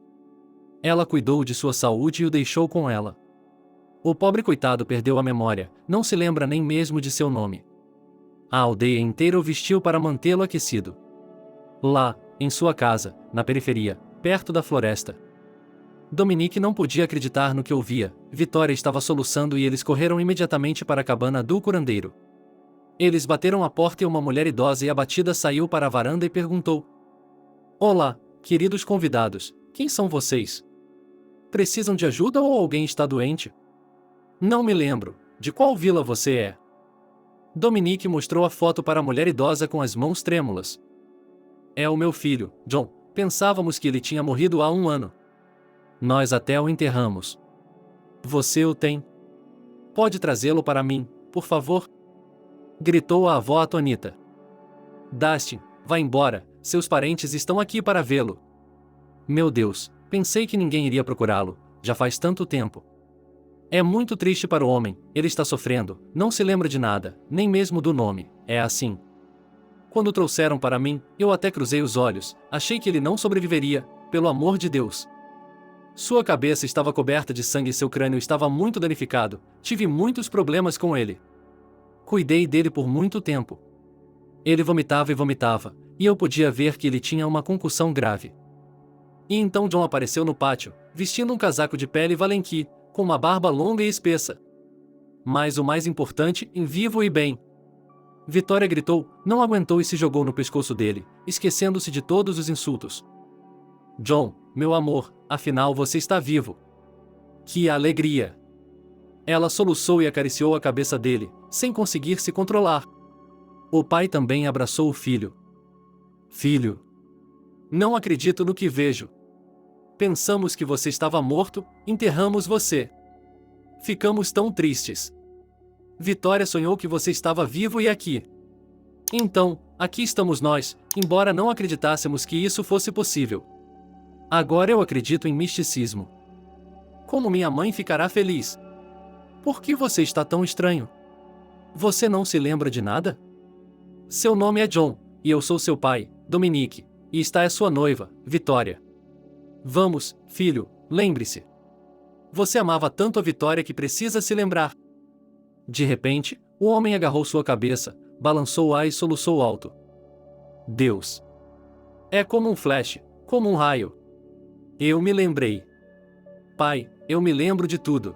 Ela cuidou de sua saúde e o deixou com ela. O pobre coitado perdeu a memória, não se lembra nem mesmo de seu nome. A aldeia inteira o vestiu para mantê-lo aquecido. Lá, em sua casa, na periferia, perto da floresta. Dominique não podia acreditar no que ouvia. Vitória estava soluçando e eles correram imediatamente para a cabana do curandeiro. Eles bateram a porta e uma mulher idosa e abatida saiu para a varanda e perguntou: Olá, queridos convidados, quem são vocês? Precisam de ajuda ou alguém está doente? Não me lembro, de qual vila você é? Dominique mostrou a foto para a mulher idosa com as mãos trêmulas. É o meu filho, John. Pensávamos que ele tinha morrido há 1 ano. Nós até o enterramos. Você o tem? Pode trazê-lo para mim, por favor? Gritou a avó atonita. Dustin, vá embora, seus parentes estão aqui para vê-lo. Meu Deus, pensei que ninguém iria procurá-lo, já faz tanto tempo. É muito triste para o homem, ele está sofrendo, não se lembra de nada, nem mesmo do nome, é assim. Quando o trouxeram para mim, eu até cruzei os olhos, achei que ele não sobreviveria, pelo amor de Deus. Sua cabeça estava coberta de sangue e seu crânio estava muito danificado. Tive muitos problemas com ele. Cuidei dele por muito tempo. Ele vomitava e vomitava, e eu podia ver que ele tinha uma concussão grave. E então John apareceu no pátio, vestindo um casaco de pele Valenqui, com uma barba longa e espessa. Mas o mais importante, em vivo e bem. Vitória gritou, não aguentou e se jogou no pescoço dele, esquecendo-se de todos os insultos. John, meu amor, afinal você está vivo. Que alegria! Ela soluçou e acariciou a cabeça dele, sem conseguir se controlar. O pai também abraçou o filho. Filho! Não acredito no que vejo. Pensamos que você estava morto, enterramos você. Ficamos tão tristes. Vitória sonhou que você estava vivo e aqui. Então, aqui estamos nós, embora não acreditássemos que isso fosse possível. Agora eu acredito em misticismo. Como minha mãe ficará feliz? Por que você está tão estranho? Você não se lembra de nada? Seu nome é John, e eu sou seu pai, Dominique, e está é sua noiva, Vitória. Vamos, filho, lembre-se. Você amava tanto a Vitória que precisa se lembrar. De repente, o homem agarrou sua cabeça, balançou-a e soluçou alto. Deus! É como um flash, como um raio. Eu me lembrei. Pai, eu me lembro de tudo.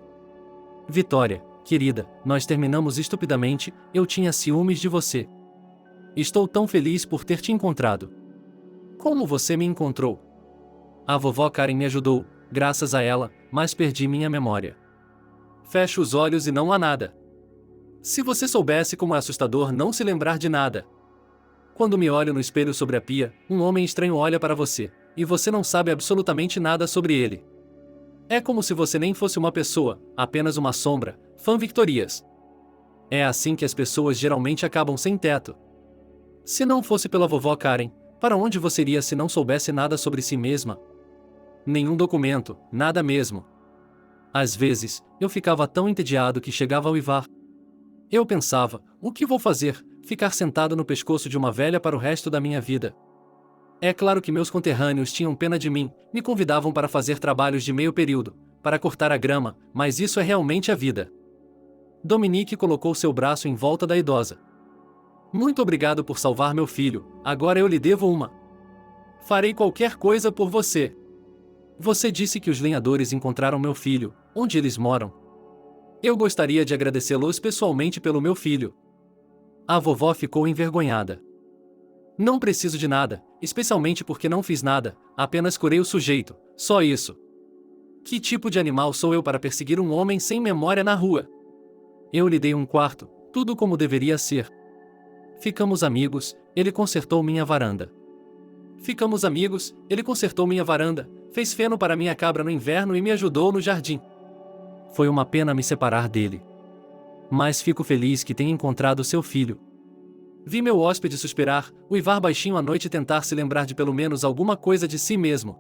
Vitória, querida, nós terminamos estupidamente, eu tinha ciúmes de você. Estou tão feliz por ter te encontrado. Como você me encontrou? A vovó Karen me ajudou, graças a ela, mas perdi minha memória. Fecho os olhos e não há nada. Se você soubesse como é assustador não se lembrar de nada. Quando me olho no espelho sobre a pia, um homem estranho olha para você, e você não sabe absolutamente nada sobre ele. É como se você nem fosse uma pessoa, apenas uma sombra, fã Victorias. É assim que as pessoas geralmente acabam sem teto. Se não fosse pela vovó Karen, para onde você iria se não soubesse nada sobre si mesma? Nenhum documento, nada mesmo. Às vezes, eu ficava tão entediado que chegava a uivar. Eu pensava, o que vou fazer? Ficar sentado no pescoço de uma velha para o resto da minha vida. É claro que meus conterrâneos tinham pena de mim, me convidavam para fazer trabalhos de meio período, para cortar a grama, mas isso é realmente a vida. Dominique colocou seu braço em volta da idosa. Muito obrigado por salvar meu filho, agora eu lhe devo uma. Farei qualquer coisa por você. Você disse que os lenhadores encontraram meu filho, onde eles moram. Eu gostaria de agradecê-los pessoalmente pelo meu filho. A vovó ficou envergonhada. Não preciso de nada, especialmente porque não fiz nada, apenas curei o sujeito, só isso. Que tipo de animal sou eu para perseguir um homem sem memória na rua? Eu lhe dei um quarto, tudo como deveria ser. Ficamos amigos, ele consertou minha varanda. Ficamos amigos, ele consertou minha varanda, fez feno para minha cabra no inverno e me ajudou no jardim. Foi uma pena me separar dele. Mas fico feliz que tenha encontrado seu filho. Vi meu hóspede suspirar, uivar baixinho à noite e tentar se lembrar de pelo menos alguma coisa de si mesmo.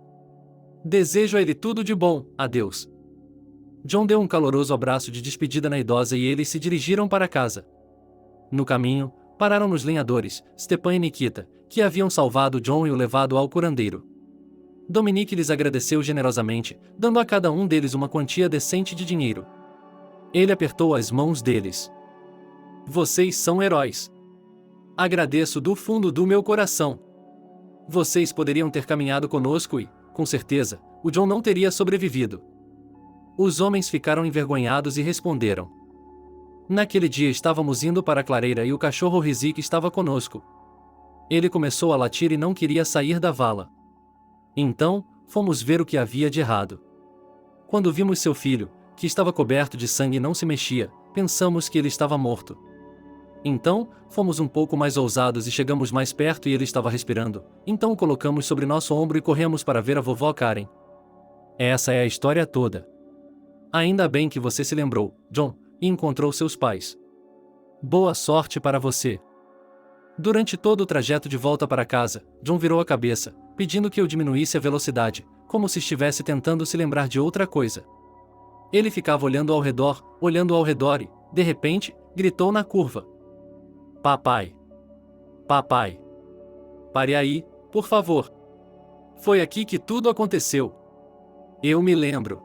Desejo a ele tudo de bom, adeus. John deu um caloroso abraço de despedida na idosa e eles se dirigiram para casa. No caminho, pararam nos lenhadores, Stepan e Nikita, que haviam salvado John e o levado ao curandeiro. Dominique lhes agradeceu generosamente, dando a cada um deles uma quantia decente de dinheiro. Ele apertou as mãos deles. Vocês são heróis. Agradeço do fundo do meu coração. Vocês poderiam ter caminhado conosco e, com certeza, o John não teria sobrevivido. Os homens ficaram envergonhados e responderam. Naquele dia estávamos indo para a clareira e o cachorro Rizik estava conosco. Ele começou a latir e não queria sair da vala. Então, fomos ver o que havia de errado. Quando vimos seu filho, que estava coberto de sangue e não se mexia, pensamos que ele estava morto. Então, fomos um pouco mais ousados e chegamos mais perto e ele estava respirando. Então o colocamos sobre nosso ombro e corremos para ver a vovó Karen. Essa é a história toda. Ainda bem que você se lembrou, John, e encontrou seus pais. Boa sorte para você. Durante todo o trajeto de volta para casa, John virou a cabeça, pedindo que eu diminuísse a velocidade, como se estivesse tentando se lembrar de outra coisa. Ele ficava olhando ao redor e, de repente, gritou na curva. Papai! Papai! Pare aí, por favor. Foi aqui que tudo aconteceu. Eu me lembro.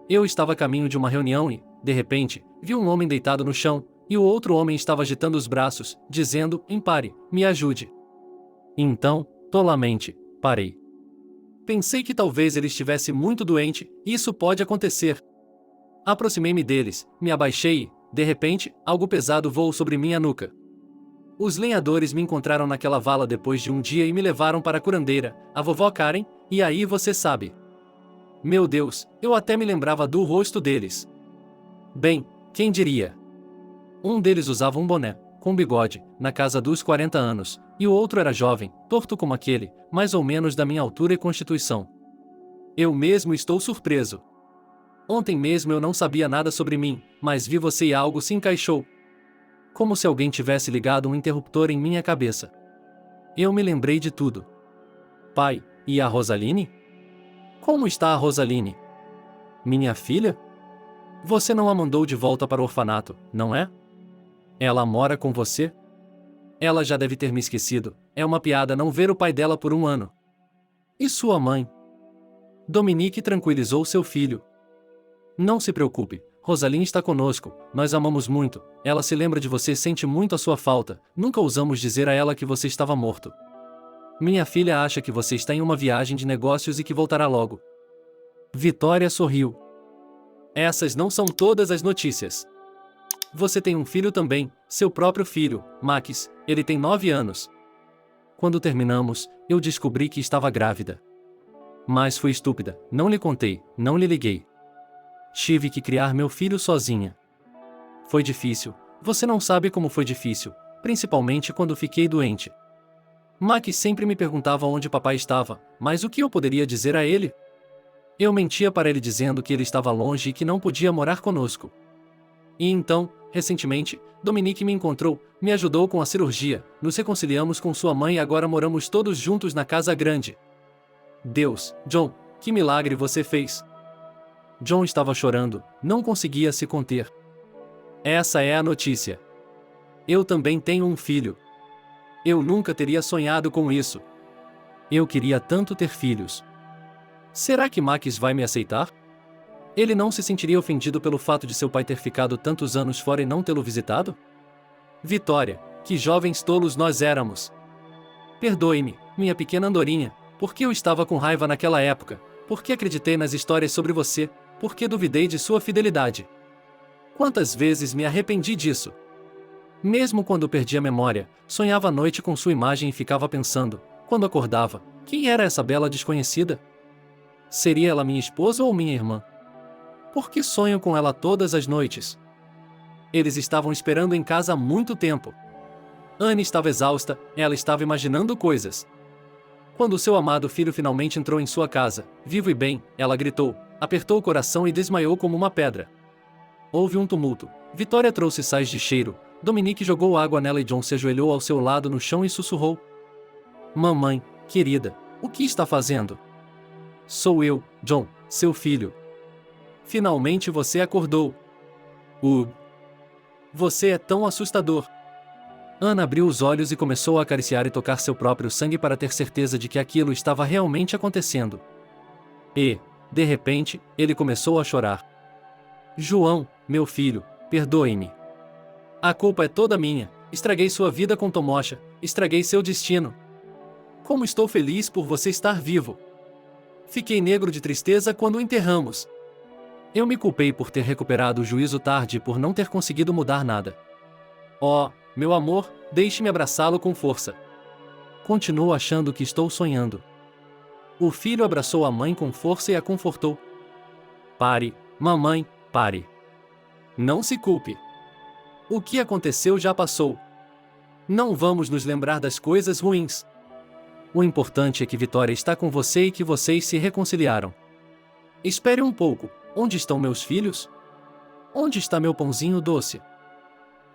Eu estava a caminho de uma reunião e, de repente, vi um homem deitado no chão, e o outro homem estava agitando os braços, dizendo: "Pare, me ajude." Então, tolamente, parei. Pensei que talvez ele estivesse muito doente, e isso pode acontecer. Aproximei-me deles, me abaixei e, de repente, algo pesado voou sobre minha nuca. Os lenhadores me encontraram naquela vala depois de um dia e me levaram para a curandeira, a vovó Karen, e aí você sabe. Meu Deus, eu até me lembrava do rosto deles. Bem, quem diria? Um deles usava um boné, com bigode, na casa dos 40 anos, e o outro era jovem, torto como aquele, mais ou menos da minha altura e constituição. Eu mesmo estou surpreso. Ontem mesmo eu não sabia nada sobre mim, mas vi você e algo se encaixou. Como se alguém tivesse ligado um interruptor em minha cabeça. Eu me lembrei de tudo. Pai, e a Rosaline? Como está a Rosaline? Minha filha? Você não a mandou de volta para o orfanato, não é? Ela mora com você? Ela já deve ter me esquecido, é uma piada não ver o pai dela por um ano. E sua mãe? Dominique tranquilizou seu filho. Não se preocupe, Rosaline está conosco, nós amamos muito, ela se lembra de você e sente muito a sua falta, nunca ousamos dizer a ela que você estava morto. Minha filha acha que você está em uma viagem de negócios e que voltará logo. Vitória sorriu. Essas não são todas as notícias. Você tem um filho também, seu próprio filho, Max, ele tem 9 anos. Quando terminamos, eu descobri que estava grávida. Mas fui estúpida, não lhe contei, não lhe liguei. Tive que criar meu filho sozinha. Foi difícil, você não sabe como foi difícil, principalmente quando fiquei doente. Max sempre me perguntava onde papai estava, mas o que eu poderia dizer a ele? Eu mentia para ele dizendo que ele estava longe e que não podia morar conosco. E então, recentemente, Dominique me encontrou, me ajudou com a cirurgia, nos reconciliamos com sua mãe e agora moramos todos juntos na casa grande. Deus, John, que milagre você fez! John estava chorando, não conseguia se conter. Essa é a notícia. Eu também tenho um filho. Eu nunca teria sonhado com isso. Eu queria tanto ter filhos. Será que Max vai me aceitar? Ele não se sentiria ofendido pelo fato de seu pai ter ficado tantos anos fora e não tê-lo visitado? Vitória, que jovens tolos nós éramos. Perdoe-me, minha pequena andorinha, porque eu estava com raiva naquela época, porque acreditei nas histórias sobre você, porque duvidei de sua fidelidade. Quantas vezes me arrependi disso? Mesmo quando perdi a memória, sonhava à noite com sua imagem e ficava pensando, quando acordava, quem era essa bela desconhecida? Seria ela minha esposa ou minha irmã? Por que sonho com ela todas as noites? Eles estavam esperando em casa há muito tempo. Anne estava exausta, ela estava imaginando coisas. Quando seu amado filho finalmente entrou em sua casa, vivo e bem, ela gritou, apertou o coração e desmaiou como uma pedra. Houve um tumulto. Vitória trouxe sais de cheiro, Dominique jogou água nela e John se ajoelhou ao seu lado no chão e sussurrou. Mamãe, querida, o que está fazendo? Sou eu, John, seu filho. Finalmente você acordou. Você é tão assustador. Ana abriu os olhos e começou a acariciar e tocar seu próprio sangue para ter certeza de que aquilo estava realmente acontecendo. E, de repente, ele começou a chorar. João, meu filho, perdoe-me. A culpa é toda minha, estraguei sua vida com Tomocha, estraguei seu destino. Como estou feliz por você estar vivo. Fiquei negro de tristeza quando o enterramos. Eu me culpei por ter recuperado o juízo tarde e por não ter conseguido mudar nada. Oh, meu amor, deixe-me abraçá-lo com força. Continuo achando que estou sonhando. O filho abraçou a mãe com força e a confortou. Pare, mamãe, pare. Não se culpe. O que aconteceu já passou. Não vamos nos lembrar das coisas ruins. O importante é que Vitória está com você e que vocês se reconciliaram. Espere um pouco, onde estão meus filhos? Onde está meu pãozinho doce?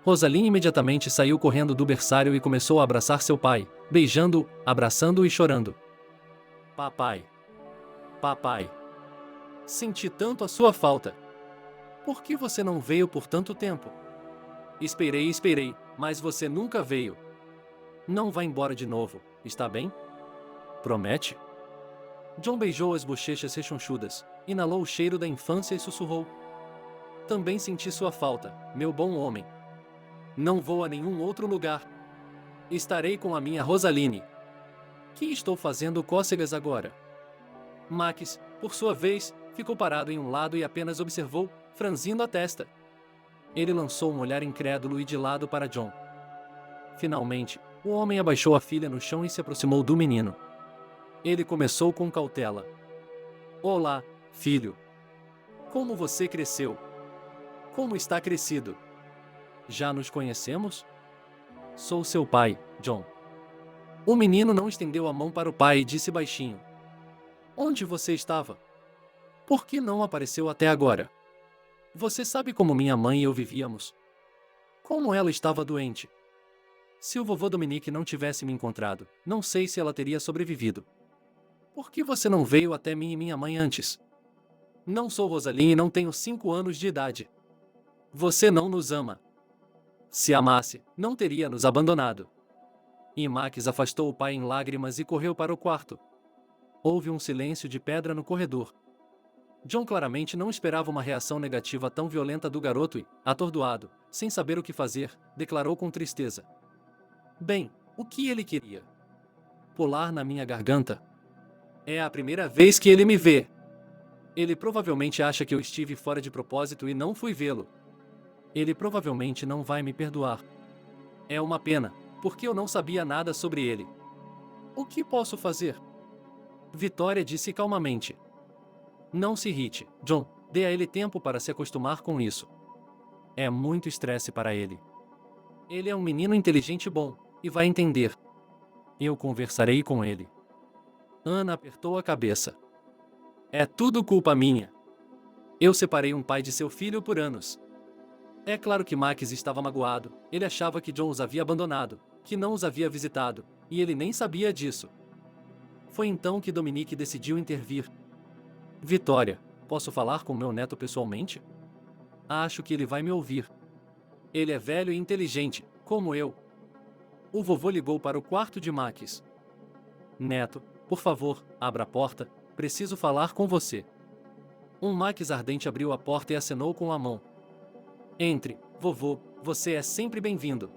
Rosaline imediatamente saiu correndo do berçário e começou a abraçar seu pai, beijando-o, abraçando-o e chorando. Papai. Papai. Senti tanto a sua falta. Por que você não veio por tanto tempo? Esperei, mas você nunca veio. Não vá embora de novo, está bem? Promete? John beijou as bochechas rechonchudas, inalou o cheiro da infância e sussurrou: também senti sua falta, meu bom homem. Não vou a nenhum outro lugar. Estarei com a minha Rosaline. Que estou fazendo cócegas agora? Max, por sua vez, ficou parado em um lado e apenas observou, franzindo a testa. Ele lançou um olhar incrédulo e de lado para John. Finalmente, o homem abaixou a filha no chão e se aproximou do menino. Ele começou com cautela. Olá, filho. Como você cresceu? Como está crescido? Já nos conhecemos? Sou seu pai, John. O menino não estendeu a mão para o pai e disse baixinho: onde você estava? Por que não apareceu até agora? Você sabe como minha mãe e eu vivíamos? Como ela estava doente? Se o vovô Dominique não tivesse me encontrado, não sei se ela teria sobrevivido. Por que você não veio até mim e minha mãe antes? Não sou Rosaline e não tenho 5 anos de idade. Você não nos ama. Se amasse, não teria nos abandonado. E Max afastou o pai em lágrimas e correu para o quarto. Houve um silêncio de pedra no corredor. John claramente não esperava uma reação negativa tão violenta do garoto e, atordoado, sem saber o que fazer, declarou com tristeza: bem, o que ele queria? Pular na minha garganta? É a primeira vez que ele me vê. Ele provavelmente acha que eu estive fora de propósito e não fui vê-lo. Ele provavelmente não vai me perdoar. É uma pena, porque eu não sabia nada sobre ele. O que posso fazer? Vitória disse calmamente. Não se irrite, John, dê a ele tempo para se acostumar com isso. É muito estresse para ele. Ele é um menino inteligente e bom, e vai entender. Eu conversarei com ele. Ana apertou a cabeça. É tudo culpa minha. Eu separei um pai de seu filho por anos. É claro que Max estava magoado, ele achava que John os havia abandonado, que não os havia visitado, e ele nem sabia disso. Foi então que Dominique decidiu intervir. Vitória, posso falar com meu neto pessoalmente? Acho que ele vai me ouvir. Ele é velho e inteligente, como eu. O vovô ligou para o quarto de Max. Neto, por favor, abra a porta, preciso falar com você. Um Max ardente abriu a porta e acenou com a mão. Entre, vovô, você é sempre bem-vindo.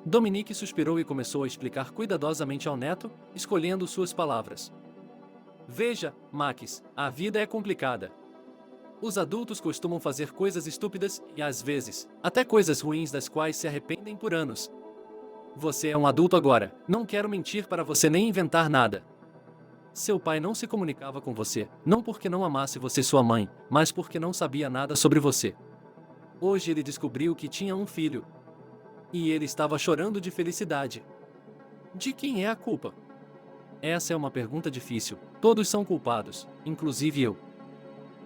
Dominique suspirou e começou a explicar cuidadosamente ao neto, escolhendo suas palavras. Veja, Max, a vida é complicada. Os adultos costumam fazer coisas estúpidas e, às vezes, até coisas ruins das quais se arrependem por anos. Você é um adulto agora, não quero mentir para você nem inventar nada. Seu pai não se comunicava com você, não porque não amasse você e sua mãe, mas porque não sabia nada sobre você. Hoje ele descobriu que tinha um filho. E ele estava chorando de felicidade. De quem é a culpa? Essa é uma pergunta difícil. Todos são culpados, inclusive eu.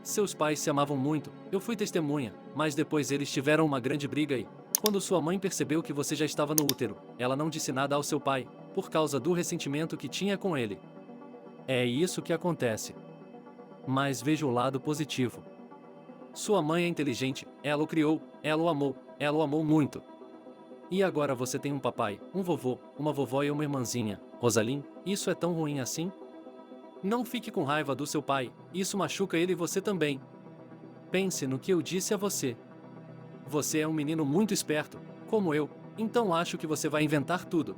Seus pais se amavam muito, eu fui testemunha, mas depois eles tiveram uma grande briga e, quando sua mãe percebeu que você já estava no útero, ela não disse nada ao seu pai, por causa do ressentimento que tinha com ele. É isso que acontece. Mas veja o lado positivo. Sua mãe é inteligente, ela o criou, ela o amou muito. E agora você tem um papai, um vovô, uma vovó e uma irmãzinha, Rosaline, isso é tão ruim assim? Não fique com raiva do seu pai, isso machuca ele e você também. Pense no que eu disse a você. Você é um menino muito esperto, como eu, então acho que você vai inventar tudo.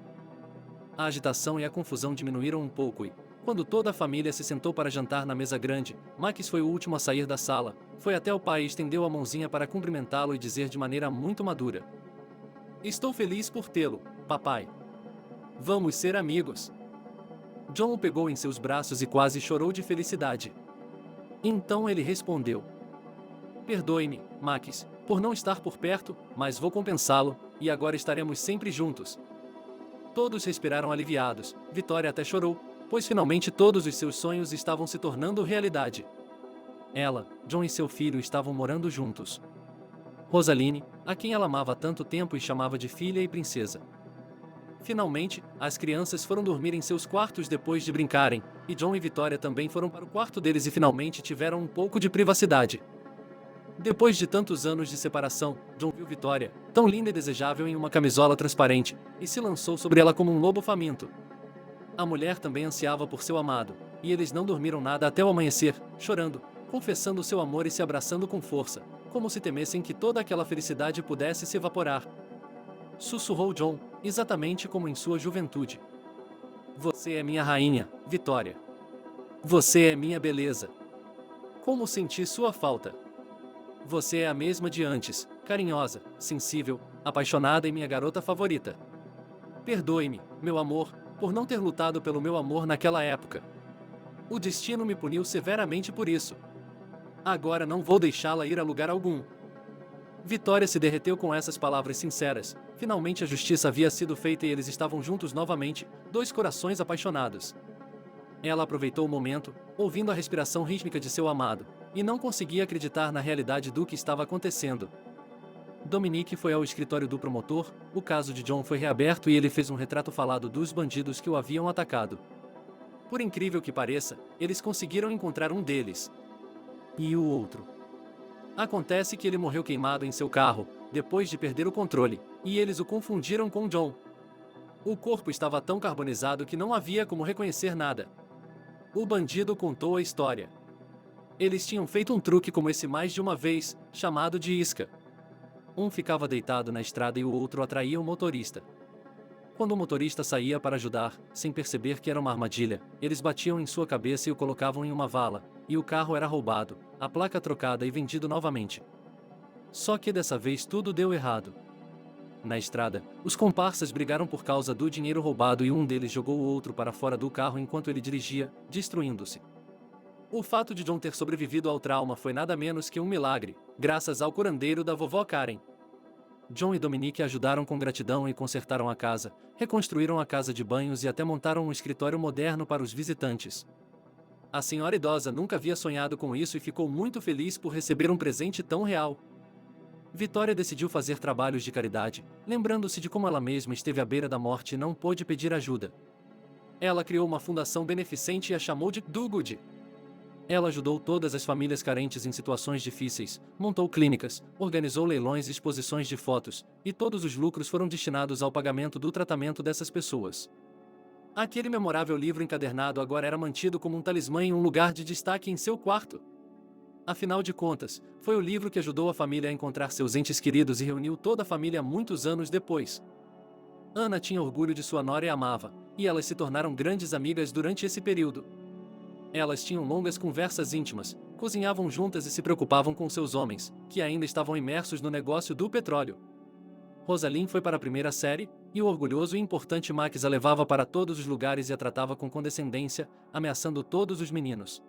A agitação e a confusão diminuíram um pouco e, quando toda a família se sentou para jantar na mesa grande, Max foi o último a sair da sala, foi até o pai e estendeu a mãozinha para cumprimentá-lo e dizer de maneira muito madura: Estou feliz por tê-lo, papai. Vamos ser amigos. John o pegou em seus braços e quase chorou de felicidade. Então ele respondeu: Perdoe-me, Max, por não estar por perto, mas vou compensá-lo, e agora estaremos sempre juntos. Todos respiraram aliviados, Vitória até chorou, pois finalmente todos os seus sonhos estavam se tornando realidade. Ela, John e seu filho estavam morando juntos. Rosaline, a quem ela amava há tanto tempo e chamava de filha e princesa. Finalmente, as crianças foram dormir em seus quartos depois de brincarem, e John e Vitória também foram para o quarto deles e finalmente tiveram um pouco de privacidade. Depois de tantos anos de separação, John viu Vitória, tão linda e desejável em uma camisola transparente, e se lançou sobre ela como um lobo faminto. A mulher também ansiava por seu amado, e eles não dormiram nada até o amanhecer, chorando, confessando seu amor e se abraçando com força, como se temessem que toda aquela felicidade pudesse se evaporar. Sussurrou John, exatamente como em sua juventude. Você é minha rainha, Vitória. Você é minha beleza. Como senti sua falta. Você é a mesma de antes, carinhosa, sensível, apaixonada e minha garota favorita. Perdoe-me, meu amor, por não ter lutado pelo meu amor naquela época. O destino me puniu severamente por isso. Agora não vou deixá-la ir a lugar algum. Vitória se derreteu com essas palavras sinceras. Finalmente a justiça havia sido feita e eles estavam juntos novamente, dois corações apaixonados. Ela aproveitou o momento, ouvindo a respiração rítmica de seu amado, e não conseguia acreditar na realidade do que estava acontecendo. Dominique foi ao escritório do promotor, o caso de John foi reaberto e ele fez um retrato falado dos bandidos que o haviam atacado. Por incrível que pareça, eles conseguiram encontrar um deles. E o outro? Acontece que ele morreu queimado em seu carro, depois de perder o controle, e eles o confundiram com John. O corpo estava tão carbonizado que não havia como reconhecer nada. O bandido contou a história. Eles tinham feito um truque como esse mais de uma vez, chamado de isca. Um ficava deitado na estrada e o outro atraía o motorista. Quando o motorista saía para ajudar, sem perceber que era uma armadilha, eles batiam em sua cabeça e o colocavam em uma vala, e o carro era roubado, a placa trocada e vendido novamente. Só que dessa vez tudo deu errado. Na estrada, os comparsas brigaram por causa do dinheiro roubado e um deles jogou o outro para fora do carro enquanto ele dirigia, destruindo-se. O fato de John ter sobrevivido ao trauma foi nada menos que um milagre, graças ao curandeiro da vovó Karen. John e Dominique ajudaram com gratidão e consertaram a casa, reconstruíram a casa de banhos e até montaram um escritório moderno para os visitantes. A senhora idosa nunca havia sonhado com isso e ficou muito feliz por receber um presente tão real. Vitória decidiu fazer trabalhos de caridade, lembrando-se de como ela mesma esteve à beira da morte e não pôde pedir ajuda. Ela criou uma fundação beneficente e a chamou de Do Good. Ela ajudou todas as famílias carentes em situações difíceis, montou clínicas, organizou leilões e exposições de fotos, e todos os lucros foram destinados ao pagamento do tratamento dessas pessoas. Aquele memorável livro encadernado agora era mantido como um talismã em um lugar de destaque em seu quarto. Afinal de contas, foi o livro que ajudou a família a encontrar seus entes queridos e reuniu toda a família muitos anos depois. Ana tinha orgulho de sua nora e amava, e elas se tornaram grandes amigas durante esse período. Elas tinham longas conversas íntimas, cozinhavam juntas e se preocupavam com seus homens, que ainda estavam imersos no negócio do petróleo. Rosalind foi para a primeira série, e o orgulhoso e importante Max a levava para todos os lugares e a tratava com condescendência, ameaçando todos os meninos.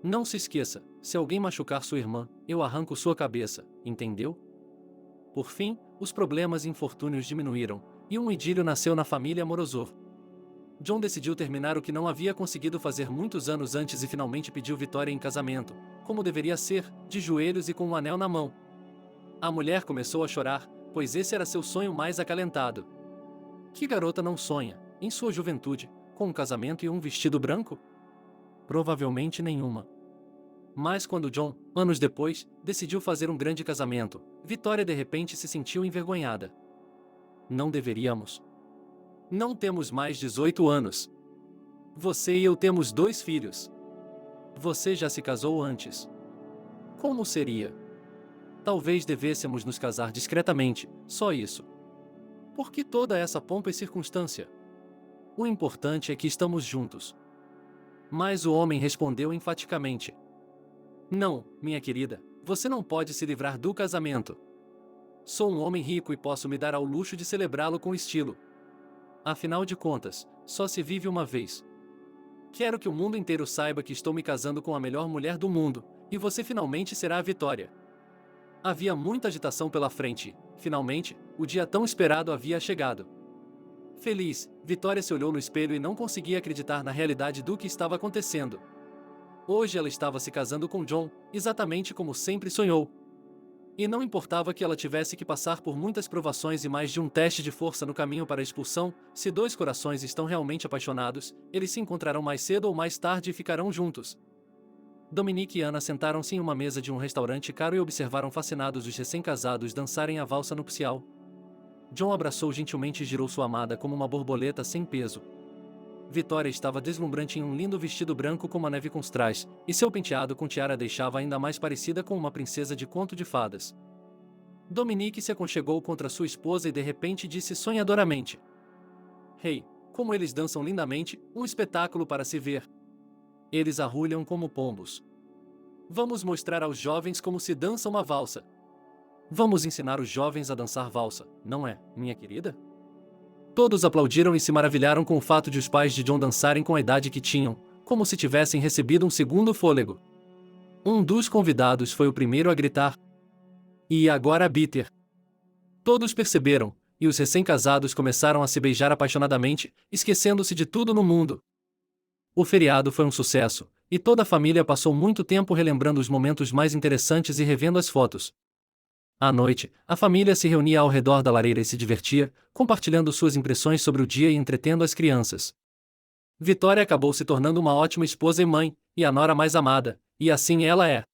Não se esqueça, se alguém machucar sua irmã, eu arranco sua cabeça, entendeu? Por fim, os problemas e infortúnios diminuíram, e um idílio nasceu na família Morozov. John decidiu terminar o que não havia conseguido fazer muitos anos antes e finalmente pediu Vitória em casamento, como deveria ser, de joelhos e com um anel na mão. A mulher começou a chorar, pois esse era seu sonho mais acalentado. Que garota não sonha, em sua juventude, com um casamento e um vestido branco? Provavelmente nenhuma. Mas quando John, anos depois, decidiu fazer um grande casamento, Vitória de repente se sentiu envergonhada. Não deveríamos. Não temos mais 18 anos. Você e eu temos 2 filhos. Você já se casou antes. Como seria? Talvez devêssemos nos casar discretamente, só isso. Por que toda essa pompa e circunstância? O importante é que estamos juntos. Mas o homem respondeu enfaticamente: Não, minha querida, você não pode se livrar do casamento. Sou um homem rico e posso me dar ao luxo de celebrá-lo com estilo. Afinal de contas, só se vive uma vez. Quero que o mundo inteiro saiba que estou me casando com a melhor mulher do mundo, e você finalmente será a Vitória. Havia muita agitação pela frente, e, finalmente, o dia tão esperado havia chegado. Feliz, Vitória se olhou no espelho e não conseguia acreditar na realidade do que estava acontecendo. Hoje ela estava se casando com John, exatamente como sempre sonhou. E não importava que ela tivesse que passar por muitas provações e mais de um teste de força no caminho para a expulsão, se 2 corações estão realmente apaixonados, eles se encontrarão mais cedo ou mais tarde e ficarão juntos. Dominique e Ana sentaram-se em uma mesa de um restaurante caro e observaram fascinados os recém-casados dançarem a valsa nupcial. John abraçou gentilmente e girou sua amada como uma borboleta sem peso. Vitória estava deslumbrante em um lindo vestido branco como a neve com strass, e seu penteado com tiara a deixava ainda mais parecida com uma princesa de conto de fadas. Dominique se aconchegou contra sua esposa e de repente disse sonhadoramente: Hey, como eles dançam lindamente, um espetáculo para se ver. Eles arrulham como pombos. Vamos mostrar aos jovens como se dança uma valsa. Vamos ensinar os jovens a dançar valsa, não é, minha querida? Todos aplaudiram e se maravilharam com o fato de os pais de John dançarem com a idade que tinham, como se tivessem recebido um segundo fôlego. Um dos convidados foi o primeiro a gritar: E agora Bitter! Todos perceberam, e os recém-casados começaram a se beijar apaixonadamente, esquecendo-se de tudo no mundo. O feriado foi um sucesso, e toda a família passou muito tempo relembrando os momentos mais interessantes e revendo as fotos. À noite, a família se reunia ao redor da lareira e se divertia, compartilhando suas impressões sobre o dia e entretendo as crianças. Vitória acabou se tornando uma ótima esposa e mãe, e a nora mais amada, e assim ela é.